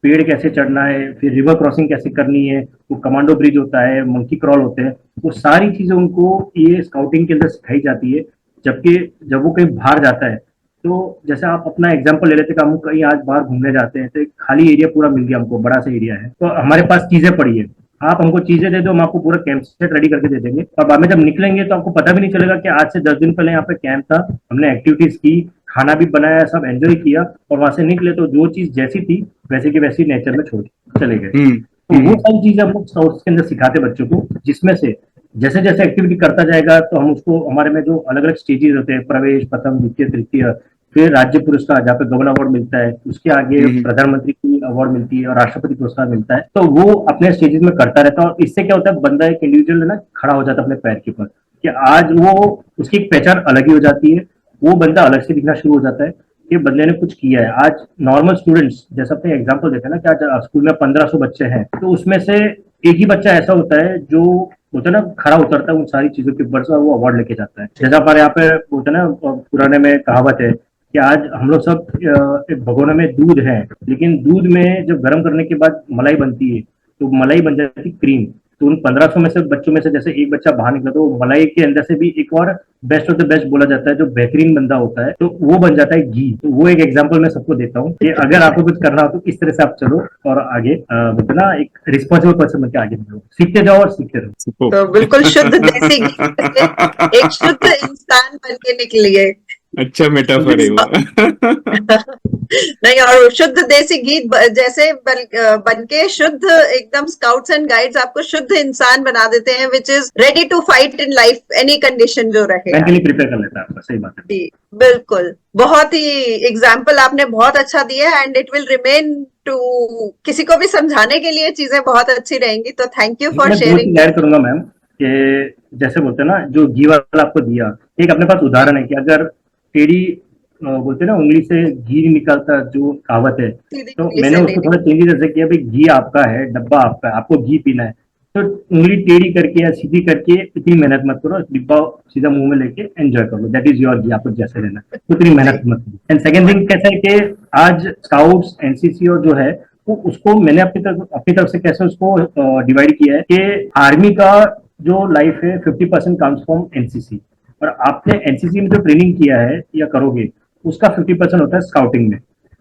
पेड़ कैसे चढ़ना है, फिर रिवर क्रॉसिंग कैसे करनी है, वो कमांडो ब्रिज होता है, मंकी क्रॉल होते हैं, वो सारी चीजें उनको ये स्काउटिंग के अंदर सिखाई जाती है। जबकि जब वो कहीं बाहर जाता है तो जैसे आप अपना एग्जांपल ले लेते हैं कि हम कहीं आज बाहर घूमने जाते हैं तो एक खाली एरिया पूरा मिल गया, हमको बड़ा सा एरिया है, तो हमारे पास चीजें पड़ी है, आप हमको चीजें दे दो, हम आपको पूरा कैंप सेट रेडी करके दे देंगे। और बाद में जब निकलेंगे तो आपको पता भी नहीं चलेगा कि आज से 10 दिन पहले यहाँ पे कैंप था, हमने एक्टिविटीज की, खाना भी बनाया, सब एंजॉय किया, और वहां से निकले तो जो चीज जैसी थी वैसे की वैसी नेचर में छोड़ के चले गए। तो वो सारी चीजें हम लोग स्काउट्स के अंदर सिखाते बच्चों को, जिसमें से जैसे जैसे एक्टिविटी करता जाएगा तो हम उसको, हमारे में जो अलग अलग स्टेजेस होते हैं, प्रवेश, प्रथम, द्वितीय, तृतीय, फिर राज्य पुरस्कार जहाँ पे गवर्नर अवार्ड मिलता है, उसके आगे प्रधानमंत्री की अवार्ड मिलती है और राष्ट्रपति पुरस्कार मिलता है, तो वो अपने स्टेजेस में करता रहता है। और इससे क्या होता है, बंदा एक इंडिविजुअल है ना, खड़ा हो जाता है अपने पैर के ऊपर, कि आज वो उसकी एक पहचान अलग ही हो जाती है, वो बंदा अलग से दिखना शुरू हो जाता है कि बंदे ने कुछ किया है। आज नॉर्मल स्टूडेंट्स, जैसा अपने एग्जाम्पल देते हैं ना कि आज स्कूल में 1500 बच्चे हैं, तो उसमें से एक ही बच्चा ऐसा होता है जो होता है ना, खड़ा उतरता है उन सारी चीजों के ऊपर से और वो अवार्ड लेके जाता है। जैसा हमारे यहाँ पे होता है ना, पुराने में कहावत है कि आज हम लोग सब एक भगोने में दूध है, लेकिन दूध में जब गर्म करने के बाद मलाई बनती है तो मलाई बन जाती है क्रीम। तो उन 1500 में से बच्चों में से जैसे एक बच्चा बाहर निकला तो मलाई के अंदर से भी एक और बेस्ट ऑफ द बेस्ट बोला जाता है, जो बेहतरीन बंदा होता है, तो वो बन जाता है घी। तो वो एक एग्जांपल मैं सबको देता हूँ कि अगर आपको कुछ करना हो तो इस तरह से आप चलो और आगे ना एक रिस्पॉन्सिबल पर्सन बनकर आगे बढ़ो, सीखते जाओ और सीखते रहो। तो बिल्कुल शुद्ध देसी घी, एक शुद्ध इंसान बन के निकलिए। अच्छा मेटाफर है वो। नहीं, और शुद्ध देसी घी जैसे बन के शुद्ध एकदम स्काउट्स एंड गाइड्स आपको शुद्ध इंसान बना देते हैं, which is ready to fight in life any condition जो रहे। मेंटली प्रिपेयर कर लेता है आपका, सही बात है। जी बिल्कुल, बहुत ही एग्जाम्पल आपने बहुत अच्छा दिया and it will remain to, किसी को भी समझाने के लिए चीजें बहुत अच्छी रहेंगी, तो थैंक यू फॉर मैं दो शेयरिंग। चीज ऐड करूंगा मैम, कि जैसे बोलते हैं ना, जो घी वाला आपको दिया, एक अपने पास उदाहरण है कि अगर टेढ़ी बोलते हैं ना, उंगली से घी नहीं निकलता, जो कहावत है, सीधी तो उंगली मैंने से उसको नहीं थोड़ा चेंजेस ऐसे किया, भाई घी आपका है, डब्बा आपका है, आपको घी पीना है, तो उंगली टेढ़ी करके या सीधी करके इतनी मेहनत मत करो, डिब्बा सीधा मुंह में लेके एंजॉय करो, दैट इज योर घी, आपको जैसे लेना है, तो इतनी मेहनत मत करो। एंड सेकंड थिंग कैसा है कि आज स्काउट्स, एनसीसी और जो है वो, उसको मैंने अपनी तरफ से कैसे उसको डिवाइड किया है कि आर्मी का जो लाइफ है 50% कम्स फ्रॉम एनसीसी, और आपने एनसीसी में जो ट्रेनिंग किया है या करोगे उसका 50% होता है स्काउटिंग में।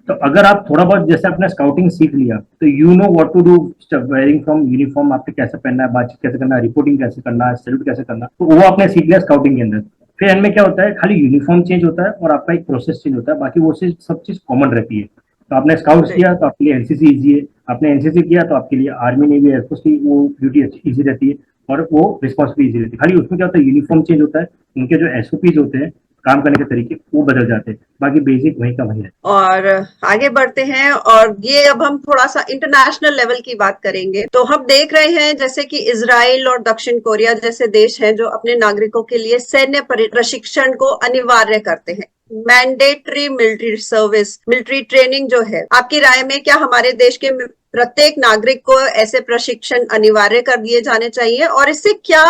तो अगर आप थोड़ा बहुत जैसे अपना स्काउटिंग सीख लिया, तो you know what to do, wearing from uniform, आपको कैसे पहनना है, बातचीत कैसे करना है, रिपोर्टिंग कैसे करना है, सैल्यूट कैसे करना है, तो वो आपने सीख लिया स्काउटिंग के अंदर। फिर एंड में क्या होता है, खाली यूनिफॉर्म चेंज होता है और आपका एक प्रोसेस चेंज होता है, बाकी वो सब चीज कॉमन रहती है। तो आपने स्काउट्स किया तो आपके लिए एनसीसी इजी है, आपने एनसीसी किया तो आपके लिए आर्मी, नेवी, एयरफोर्स की वो ड्यूटी इजी रहती है, और वो रिस्पॉन्सिबिलिटी इजी रहती है। खाली उसमें क्या होता है, यूनिफॉर्म चेंज होता है, उनके जो एसओपीज होते हैं, काम करने के तरीके, वो बदल जाते हैं, बाकी बेसिक वही का वही है। और आगे बढ़ते हैं, और ये अब हम थोड़ा सा इंटरनेशनल लेवल की बात करेंगे। तो हम देख रहे हैं जैसे कि इजराइल और दक्षिण कोरिया जैसे देश हैं जो अपने नागरिकों के लिए सैन्य प्रशिक्षण को अनिवार्य करते हैं, mandatory military service, military training जो है। आपकी राय में क्या हमारे देश के प्रत्येक नागरिक को ऐसे प्रशिक्षण अनिवार्य कर दिए जाने चाहिए, और इससे क्या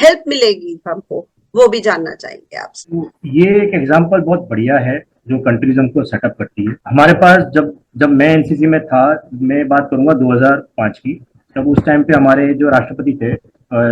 हेल्प मिलेगी हमको, वो भी जानना चाहेंगे आपसे। तो ये एक एग्जांपल बहुत बढ़िया है जो कंट्रीज हमको सेटअप करती है। हमारे पास जब जब मैं एनसीसी में था, मैं बात करूंगा 2005 की, तब उस टाइम पे हमारे जो राष्ट्रपति थे,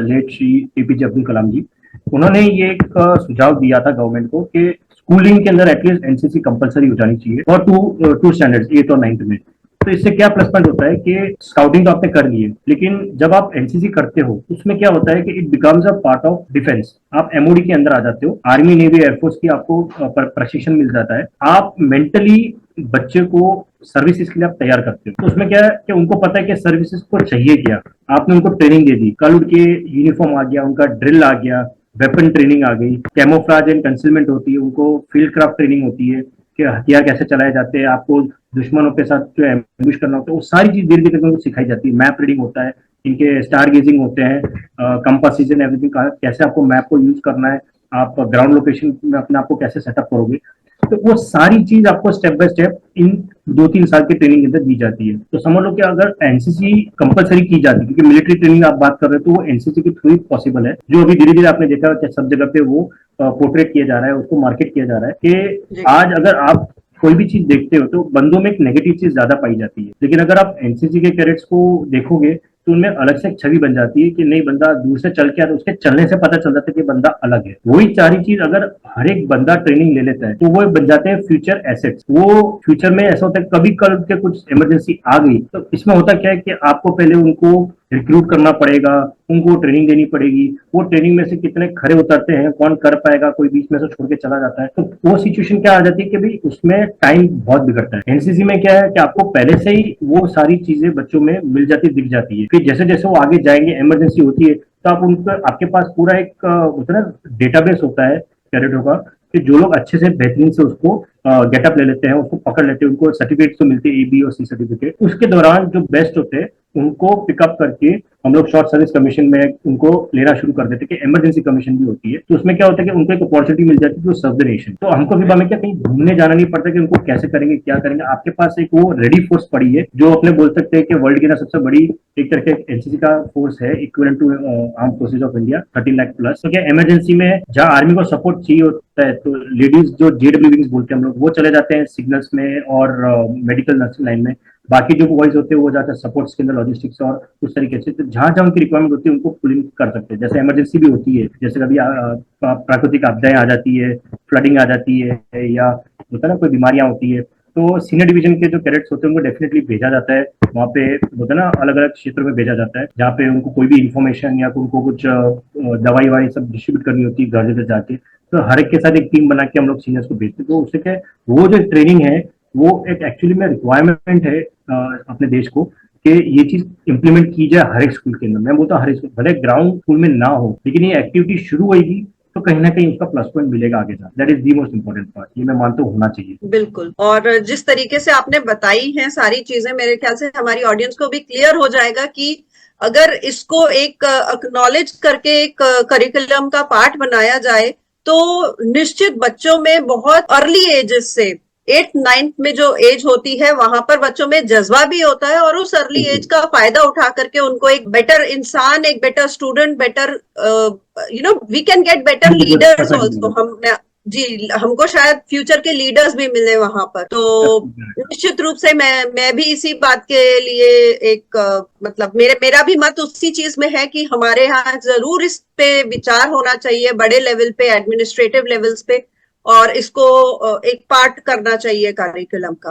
लेट श्री एपीजे अब्दुल कलाम जी, उन्होंने ये एक सुझाव दिया था गवर्नमेंट को कि स्कूलिंग के अंदर एटलीस्ट एनसीसी कंपलसरी हो जानी चाहिए, और टू स्टैंडर्ड्स 8 और 9 में। तो इससे क्या प्लस पॉइंट होता है कि स्काउटिंग तो आपने कर ली है, लेकिन जब आप एनसीसी करते हो उसमें क्या होता है कि it becomes a part of defence. आप एमओडी के अंदर आ जाते हो, आर्मी, नेवी, एयरफोर्स की आपको प्रशिक्षण मिल जाता है, आप मेंटली बच्चे को सर्विसेज के लिए आप तैयार करते हो। तो उसमें क्या है कि उनको पता है कि सर्विसेज को चाहिए क्या, आपने उनको ट्रेनिंग दे दी, कल उनके यूनिफॉर्म आ गया, उनका ड्रिल आ गया, वेपन ट्रेनिंग आ गई, कैमोफ्लाज एंड कंसीलमेंट होती है, उनको फील्ड क्राफ्ट ट्रेनिंग होती है कि हथियार कैसे चलाए जाते हैं, आपको दुश्मनों के साथ जो एम्बुश करना होता है, वो सारी चीज धीरे धीरे उनको सिखाई जाती है। मैप रीडिंग होता है, इनके स्टार गेजिंग होते हैं, कंपासेस एंड एवरीथिंग, कैसे आपको मैप को यूज करना है, आप ग्राउंड लोकेशन में अपने आप को कैसे सेटअप करोगे, तो वो सारी चीज आपको स्टेप बाय स्टेप इन 2-3 साल की ट्रेनिंग के अंदर दी जाती है। तो समझ लो कि अगर एनसीसी कंपलसरी की जाती है, क्योंकि मिलिट्री ट्रेनिंग आप बात कर रहे हो, तो वो एनसीसी के थ्रू ही पॉसिबल है, जो अभी धीरे धीरे आपने देखा कि सब जगह पे वो पोर्ट्रेट किया जा रहा है, उसको मार्केट किया जा रहा है कि आज अगर आप कोई भी चीज देखते हो तो बंदों में एक नेगेटिव चीज ज्यादा पाई जाती है, लेकिन अगर आप एनसीसी के कैडेट्स को देखोगे तो उनमें अलग से एक छवि बन जाती है कि नहीं, बंदा दूर से चल के आता है, उसके चलने से पता चल जाता है कि बंदा अलग है। वही सारी चीज अगर हर एक बंदा ट्रेनिंग ले लेता है तो वो बन जाते हैं फ्यूचर एसेट्स। वो फ्यूचर में ऐसा होता है कभी कल के कुछ इमरजेंसी आ गई, तो इसमें होता क्या है कि आपको पहले उनको रिक्रूट करना पड़ेगा, उनको ट्रेनिंग देनी पड़ेगी, वो ट्रेनिंग में से कितने खरे उतरते हैं, कौन कर पाएगा, कोई बीच में से छोड़ के चला जाता है, तो वो सिचुएशन क्या आ जाती है कि भाई उसमें टाइम बहुत बिगड़ता है। एनसीसी में क्या है कि आपको पहले से ही वो सारी चीजें बच्चों में मिल जाती, दिख जाती है, फिर जैसे जैसे वो आगे जाएंगे, इमरजेंसी होती है, तो आप उन पर, आपके पास पूरा एक होता है ना डेटाबेस होता है कैडेटों का, कि जो लोग अच्छे से बेहतरीन से उसको गेटअप ले लेते हैं, उसको पकड़ लेते हैं, उनको सर्टिफिकेट तो मिलते हैं, ए, बी और सी सर्टिफिकेट। उसके दौरान जो बेस्ट होते हैं उनको पिकअप करके हम लोग शॉर्ट सर्विस कमीशन में उनको लेना शुरू कर देते कि इमरजेंसी कमीशन भी होती है, तो उसमें क्या होता है कि उनको एक अपॉर्चुनिटी मिल जाती है टू सर्व द नेशन। तो हमको भी हमें क्या कहीं घूमने जाना नहीं पड़ता कि उनको कैसे करेंगे, क्या करेंगे, आपके पास एक वो रेडी फोर्स पड़ी है, जो अपने बोल सकते हैं कि वर्ल्ड की ना सबसे बड़ी एक तरह के एनसीसी का फोर्स है, equivalent to arm forces of India, 13 lakh plus. तो क्या इमरजेंसी में जहाँ आर्मी को सपोर्ट चाहिए होता है, तो लेडीज जो जेडब्ल्यू विंग्स बोलते हैं हम लोग, वो चले जाते हैं सिग्नल्स में और मेडिकल नर्सिंग लाइन में, बाकी जो बॉयज होते हैं वो जाते हैं सपोर्ट्स के अंदर, लॉजिस्टिक्स और उस तरीके से। तो जहां जहां उनकी रिक्वायरमेंट होती है उनको पुलिंग कर सकते हैं। जैसे इमरजेंसी भी होती है, जैसे कभी प्राकृतिक आपदाएं आ जाती है, फ्लडिंग आ जाती है, या होता है ना कोई बीमारियां होती है, तो सीनियर डिवीजन के जो कैडेट्स होते हैं उनको डेफिनेटली भेजा जाता है वहाँ पे, होता है ना अलग अलग क्षेत्रों में भेजा जाता है, जहाँ पे उनको कोई भी इन्फॉर्मेशन या उनको कुछ दवाई वाई सब डिस्ट्रीब्यूट करनी होती है घर घर जाके, तो हर एक के साथ एक टीम बना के हम लोग सीनियर्स को भेजते, तो उससे क्या वो जो ट्रेनिंग है वो एक एक्चुअली में रिक्वायरमेंट है अपने देश को कि ये चीज इम्प्लीमेंट की जाए हर एक स्कूल के अंदर। मैं बोलता हूँ हर एक स्कूल, भले ग्राउंड स्कूल में ना हो, लेकिन ये एक्टिविटी शुरू होगी तो कहीं ना कहीं उसका प्लस पॉइंट मिलेगा आगे जा। That is the most important part, ये मैं मानता हूँ होना चाहिए। बिल्कुल। और जिस तरीके से आपने बताई हैं सारी चीजें, मेरे ख्याल से हमारी ऑडियंस को भी क्लियर हो जाएगा कि अगर इसको एक एक्नॉलेज करके एक करिकुलम का पार्ट बनाया जाए तो निश्चित बच्चों में बहुत अर्ली एजेस से 8th-9th में जो एज होती है वहां पर बच्चों में जज्बा भी होता है, और उस अर्ली एज का फायदा उठा करके उनको एक बेटर इंसान, एक better student, better we can get better leaders also. जी, हमको शायद फ्यूचर के लीडर्स भी मिले वहां पर। तो निश्चित रूप से मैं भी इसी बात के लिए एक मतलब मेरा भी मत उसी चीज में है कि हमारे यहाँ जरूर इस पे विचार होना चाहिए बड़े लेवल पे, एडमिनिस्ट्रेटिव लेवल्स पे, और इसको एक पार्ट करना चाहिए करिकुलम का।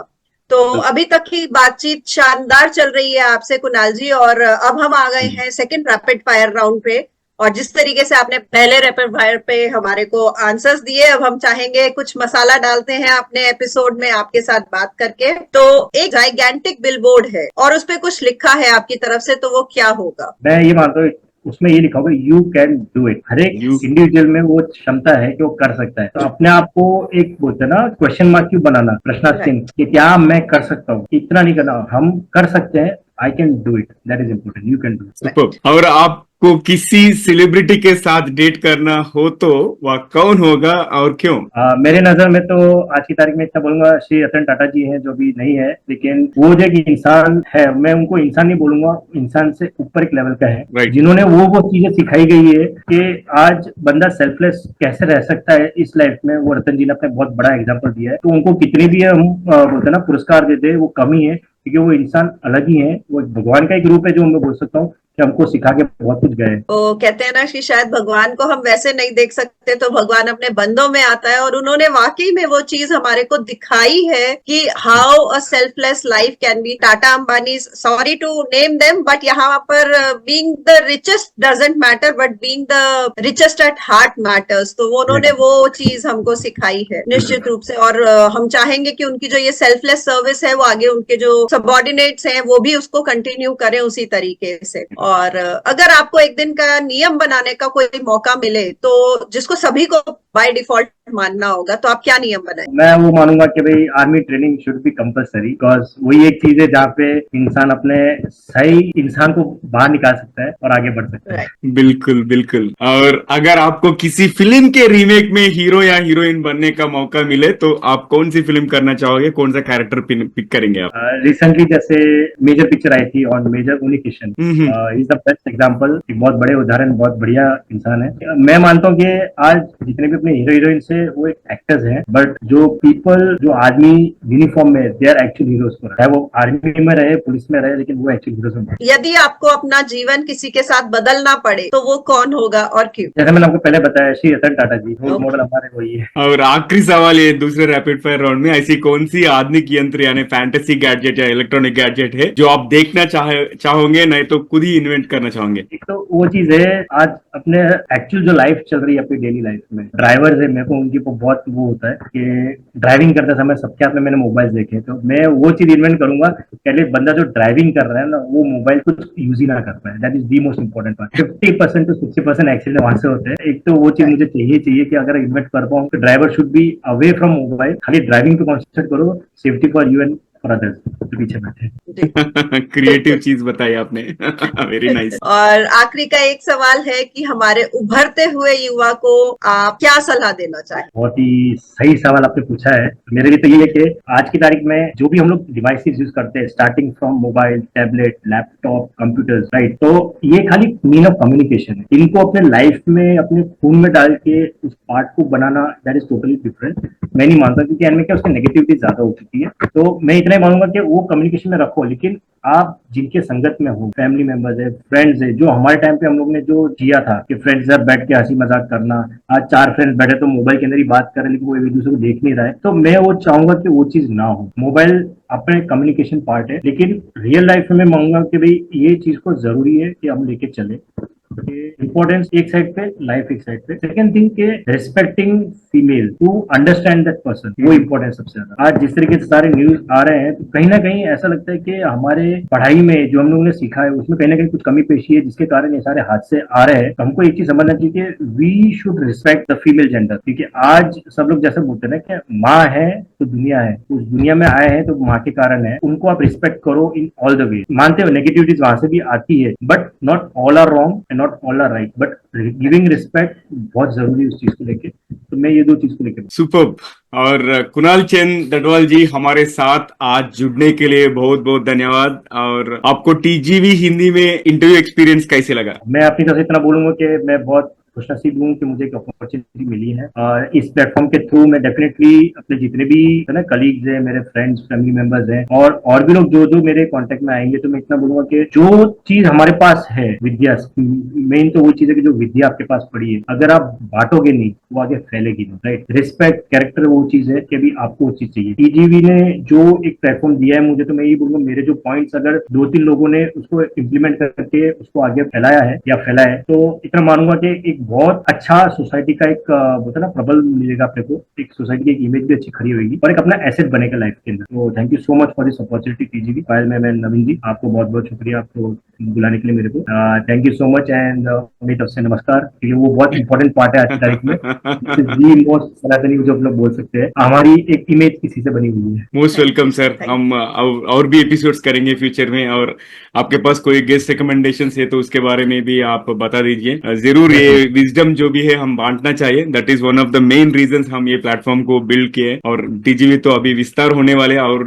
तो अभी तक की बातचीत शानदार चल रही है आपसे कुणाल जी, और अब हम आ गए हैं सेकंड रैपिड फायर राउंड पे। और जिस तरीके से आपने पहले रैपिड फायर पे हमारे को आंसर्स दिए, अब हम चाहेंगे कुछ मसाला डालते हैं अपने एपिसोड में आपके साथ बात करके। तो एक जाइगेंटिक बिलबोर्ड है और उस पे कुछ लिखा है आपकी तरफ से, तो वो क्या होगा? मैं ये मानता हूँ उसमें ये लिखा होगा यू कैन डू इट। हर एक इंडिविजुअल में वो क्षमता है कि वो कर सकता है। तो अपने आप को एक बोलते हैं ना क्वेश्चन मार्क क्यों बनाना, प्रश्नार्थ चिन्ह, कि क्या मैं कर सकता हूँ, इतना नहीं करना, हम कर सकते हैं। I can do it, that is important, you can do it. और आपको किसी सेलिब्रिटी के साथ डेट करना हो तो वह कौन होगा और क्यों? मेरे नजर में तो आज की तारीख में इतना बोलूंगा, श्री रतन टाटा जी हैं, जो भी नहीं है, लेकिन वो जो एक इंसान है, मैं उनको इंसान नहीं बोलूंगा, इंसान से ऊपर एक लेवल का है, जिन्होंने वो चीजें सिखाई गई है कि आज बंदा सेल्फलेस कैसे रह सकता है इस लाइफ में। वो रतन जी ने अपने बहुत बड़ा एग्जाम्पल दिया है। तो उनको कितने भी हम बोलते ना पुरस्कार देते, वो कमी है, क्योंकि वो इंसान अलग ही है। वो भगवान का एक रूप है, जो मैं बोल सकता हूँ कि हमको सिखा के बहुत कुछ गए। तो कहते हैं ना कि शायद भगवान को हम वैसे नहीं देख सकते, तो भगवान अपने बंदों में आता है, और उन्होंने वाकई में वो चीज हमारे को दिखाई है कि how a selfless life can be. Tata Ambani, sorry to name them, but यहाँ पर being the richest doesn't matter, but being the richest at heart matters. तो वो उन्होंने वो चीज हमको सिखाई है निश्चित रूप से। और हम चाहेंगे कि उनकी जो ये सेल्फलेस सर्विस है वो आगे उनके जो सबऑर्डिनेट्स हैं वो भी उसको कंटिन्यू करें उसी तरीके से। और अगर आपको एक दिन का नियम बनाने का कोई मौका मिले, तो जिसको सभी को बाय डिफॉल्ट मानना होगा, तो आप क्या नियम बनाए? मैं वो मानूंगा कि भाई army training should be compulsory, because वही एक चीज है जहाँ पे इंसान अपने सही इंसान को बाहर निकाल सकता है और आगे बढ़ सकता है। बिल्कुल बिल्कुल। और अगर आपको किसी फिल्म के रीमेक में हीरो या हीरोइन बनने का मौका मिले तो आप कौन सी फिल्म करना चाहोगे, कौन सा कैरेक्टर पिक करेंगे आप? रिसेंटली जैसे मेजर पिक्चर आई थी on major Unnikrishnan, is the best example. एक बहुत बड़े उदाहरण, बहुत बढ़िया इंसान है। मैं मानता हूँ कि आज जितने भी अपने हीरो हीरोइन से वो एक एक्टर्स हैं, बट जो पीपल जो आर्मी यूनिफॉर्म में, दे आर एक्चुअल हीरोज। है वो आर्मी में रहे, पुलिस में रहे, लेकिन वो एक्चुअल हीरोज हैं। यदि आपको अपना जीवन किसी के साथ बदलना पड़े तो वो कौन होगा और क्यों? जैसे मैंने आपको पहले बताया, श्री रतन टाटा जी, रोल मॉडल हमारे वही है। और आखिरी सवाल ये दूसरे रैपिड फायर राउंड में, ऐसी कौन सी आधुनिक यंत्र यानी फैंटेसी गैजेट या इलेक्ट्रॉनिक गैजेट है जो आप देखना चाहोगे, नहीं तो खुद ही इन्वेंट करना चाहोगे? तो वो चीज है, आज अपने एक्चुअल जो लाइफ चल रही है अपनी डेली लाइफ में, ड्राइवर्स है, मेरे को उनकी बहुत वो होता है कि ड्राइविंग करते समय सबके हाथ में मैंने मोबाइल देखे, तो मैं वो चीज इन्वेंट करूंगा कि एटलीस्ट बंदा जो ड्राइविंग कर रहा है ना, वो मोबाइल कुछ यूज ही ना कर पाए। That is the most important part. 50% to 60% accident वहां से होते हैं। एक तो वो चीज मुझे चाहिए कि अगर इन्वेंट कर पाऊँ तो driver should be away from mobile, खाली ड्राइविंग पे कॉन्सेंट्रेट करो, सेफ्टी फॉर यू एंड पीछे बैठे। क्रिएटिव चीज बताई आपने। Very nice. और आखिरी का एक सवाल है कि हमारे उभरते हुए युवा को आप क्या सलाह देना चाहें? बहुत ही सही सवाल आपने पूछा है। मेरे लिए तो ये है कि आज की तारीख में जो भी हम लोग डिवाइसेस यूज करते हैं, starting from mobile, tablet, laptop, computers, right, तो ये खाली मीन ऑफ कम्युनिकेशन है। इनको अपने लाइफ में, अपने खून में डाल के उस पार्ट को बनाना, दैट इज टोटली डिफरेंट। मैं नहीं मानता, क्योंकि इनमें क्या उसकी नेगेटिविटी ज्यादा हो चुकी है। तो मैं इतना ही मानूंगा कि वो कम्युनिकेशन में रखो, लेकिन आप जिनके संगत में हो, फैमिली मेंबर्स है, फ्रेंड्स है, जो हमारे टाइम पे हम लोग ने जो जिया था कि फ्रेंड्स सब बैठ के हंसी मजाक करना, आज 4 फ्रेंड्स बैठे तो मोबाइल के अंदर ही बात कर रहे, लेकिन वो एक दूसरे को देख नहीं रहा है। तो मैं वो चाहूंगा कि वो चीज ना हो। मोबाइल अपने कम्युनिकेशन पार्ट है, लेकिन रियल लाइफ में मैं मांगूंगा कि भाई ये चीज को जरूरी है कि हम लेके चले। इम्पोर्टेंस एक साइड पे, लाइफ एक साइड पे। सेकंड थिंग के respecting female to understand that person, वो इम्पोर्टेंस सबसे ज्यादा। आज जिस तरीके से सारे न्यूज आ रहे हैं तो कहीं ना कहीं ऐसा लगता है कि हमारे पढ़ाई में जो हम लोगों ने सीखा है उसमें कहीं ना कहीं कुछ कमी पेशी है, जिसके कारण ये सारे हादसे आ रहे हैं। तो हमको एक चीज समझना चाहिए कि we should respect the female gender, क्योंकि आज सब लोग जैसे बोलते हैं ना कि माँ है तो दुनिया है, उस दुनिया में आए हैं तो माँ के कारण है, उनको आप रिस्पेक्ट करो इन ऑल द वे। मानते हो नेगेटिविटीज वहां से भी आती है, but not all are wrong and not all are right, but giving respect बहुत जरूरी है उस चीज को लेके। तो मैं ये दो चीज को लेकर सुपर्ब। और कुणाल चंद दडवाल जी हमारे साथ आज जुड़ने के लिए बहुत बहुत धन्यवाद। और आपको टीजीवी हिंदी में इंटरव्यू एक्सपीरियंस कैसे लगा? मैं अपनी तरफ से इतना बोलूंगा कि मैं बहुत खुशनसीब हूँ कि मुझे एक अपॉर्चुनिटी मिली है, और इस प्लेटफॉर्म के थ्रू मैं डेफिनेटली अपने जितने भी है ना कलीग्स हैं, मेरे फ्रेंड्स, फैमिली मेंबर्स हैं, और भी लोग जो जो मेरे कांटेक्ट में आएंगे, तो मैं इतना बोलूंगा कि जो चीज हमारे पास है विद्या, मेन तो वो चीज है कि जो विद्या आपके पास पड़ी है, अगर आप बांटोगे नहीं वो आगे फैलेगी नहीं, राइट। रिस्पेक्ट, कैरेक्टर वो चीज है कि अभी आपको वो चीज चाहिए। टीजीवी ने जो एक प्लेटफॉर्म दिया है मुझे, तो मैं यही बोलूंगा मेरे जो पॉइंट्स अगर 2-3 लोगों ने उसको इम्प्लीमेंट करके उसको आगे फैलाया है या फैला है, तो इतना मानूंगा कि एक बहुत अच्छा सोसाइटी का एक बोलते ना प्रबल मिलेगा अपने को, एक सोसाइटी की एक इमेज भी अच्छी खड़ी होगी और एक अपना एसेट बनेगा लाइफ के अंदर। तो thank you so much for this opportunity TGV. File में मैं नवीन जी आपको बहुत बहुत शुक्रिया आपको बुलाने के लिए मेरे को। Thank you so much and मेरी तरफ से नमस्कार, क्योंकि वो बहुत इंपॉर्टेंट पार्ट है आज की तारीख में। दी मोस्ट सनातनी जो हम लोग बोल सकते हैं, हमारी एक इमेज किसी से बनी हुई है। Most welcome sir. हम और भी एपिसोड्स करेंगे फ्यूचर में, और आपके पास कोई गेस्ट रिकमेंडेशन है तो उसके बारे में भी आप बता दीजिए जरूर। ये विजडम जो भी है हम बांटना चाहिए, that is one of the main reasons हम ये प्लेटफॉर्म को बिल्ड किए। और टीजीवी तो अभी विस्तार होने वाले और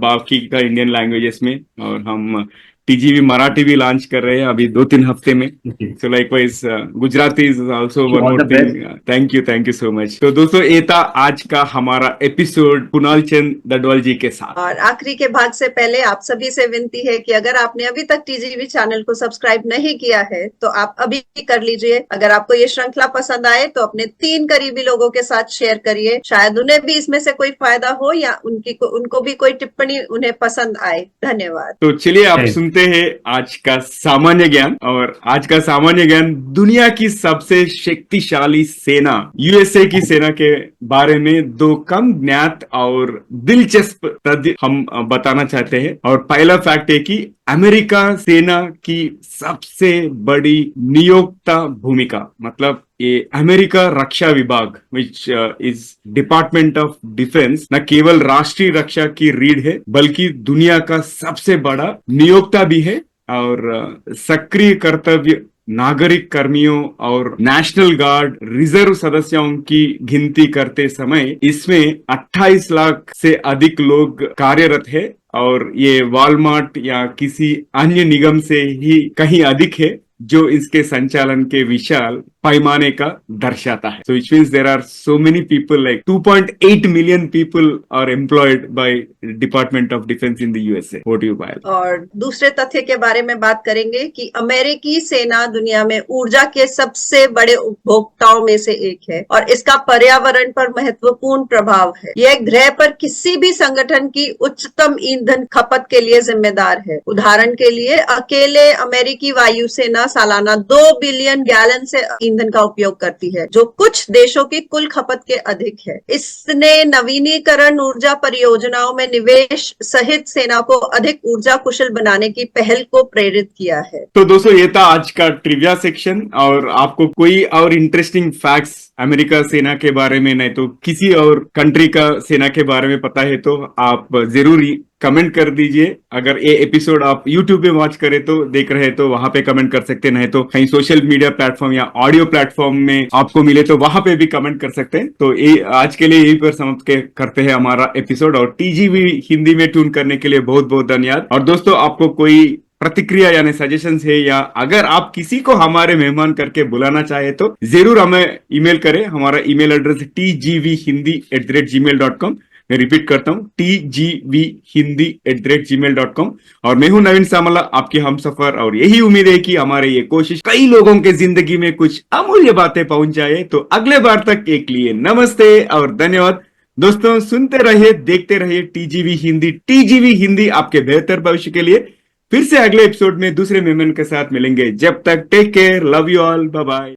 बाकी का इंडियन लैंग्वेजेस में, और हम टीजीवी मराठी भी लॉन्च कर रहे हैं अभी 2-3 हफ्ते में। सो likewise Gujarati is also one more thing. Thank you so much. तो दोस्तों ये था आज का हमारा एपिसोड कुणाल चंद दडवाल जी के साथ। और आखिरी के भाग से पहले आप सभी से विनती है कि अगर आपने अभी तक टीजीवी चैनल को सब्सक्राइब नहीं किया है तो आप अभी कर लीजिए। अगर आपको ये श्रृंखला पसंद आए तो अपने 3 करीबी लोगों के साथ शेयर करिए, शायद उन्हें भी इसमें से कोई फायदा हो या उनको भी कोई टिप्पणी उन्हें पसंद आए। धन्यवाद। तो चलिए आप सुनते हैं आज का सामान्य ज्ञान। और आज का सामान्य ज्ञान दुनिया की सबसे शक्तिशाली सेना यूएसए की सेना के बारे में 2 कम ज्ञात और दिलचस्प तथ्य हम बताना चाहते हैं। और पहला फैक्ट है कि अमेरिका सेना की सबसे बड़ी नियोक्ता भूमिका, मतलब ये अमेरिका रक्षा विभाग which is department of defence, न केवल राष्ट्रीय रक्षा की रीढ़ है बल्कि दुनिया का सबसे बड़ा नियोक्ता भी है। और सक्रिय कर्तव्य नागरिक कर्मियों और नेशनल गार्ड रिजर्व सदस्यों की गिनती करते समय इसमें 28 लाख से अधिक लोग कार्यरत है, और ये वॉलमार्ट या किसी अन्य निगम से ही कहीं अधिक है, जो इसके संचालन के विशाल पैमाने का दर्शाता है। So which means there are so many people, like 2.8 million people are employed by Department of Defense in the USA. What do you buy? और दूसरे तथ्य के बारे में बात करेंगे कि अमेरिकी सेना दुनिया में ऊर्जा के सबसे बड़े उपभोक्ताओं में से एक है और इसका पर्यावरण पर महत्वपूर्ण प्रभाव है। यह ग्रह पर किसी भी संगठन की उच्चतम ईंधन खपत के लिए जिम्मेदार है। उदाहरण के लिए अकेले अमेरिकी वायुसेना सालाना 2 बिलियन गैलन से ईंधन का उपयोग करती है, जो कुछ देशों की कुल खपत के अधिक है। इसने नवीनीकरण ऊर्जा परियोजनाओं में निवेश सहित सेना को अधिक ऊर्जा कुशल बनाने की पहल को प्रेरित किया है। तो दोस्तों ये था आज का ट्रिविया सेक्शन। और आपको कोई और इंटरेस्टिंग फैक्ट्स अमेरिका सेना के बारे में, नहीं तो किसी और कंट्री का सेना के बारे में पता है तो आप जरूर कमेंट कर दीजिए। अगर ये एपिसोड आप YouTube पे वॉच करें तो देख रहे हैं तो वहां पे कमेंट कर सकते हैं, नहीं तो कहीं सोशल मीडिया प्लेटफॉर्म या ऑडियो प्लेटफॉर्म में आपको मिले तो वहां पे भी कमेंट कर सकते हैं। तो ये आज के लिए यही पर समाप्त करते हैं हमारा एपिसोड। और टीजीवी हिंदी में ट्यून करने के लिए बहुत बहुत धन्यवाद। और दोस्तों आपको कोई प्रतिक्रिया यानी सजेशन है, या अगर आप किसी को हमारे मेहमान करके बुलाना चाहे तो जरूर हमें ईमेल करें। हमारा ईमेल एड्रेस है tgvhindi@gmail.com। मैं रिपीट करता हूँ tgvhindi@gmail.com। और मैं हूं नवीन सामला, आपके हमसफर, और यही उम्मीद है कि हमारे ये कोशिश कई लोगों के जिंदगी में कुछ अमूल्य बातें पहुंच जाए। तो अगले बार तक एक लिए नमस्ते और धन्यवाद। दोस्तों सुनते रहिए, देखते रहिए टीजीवी हिंदी। टीजीवी हिंदी आपके बेहतर भविष्य के लिए। फिर से अगले एपिसोड में दूसरे मेहमान के साथ मिलेंगे। जब तक take care, love you all, bye bye.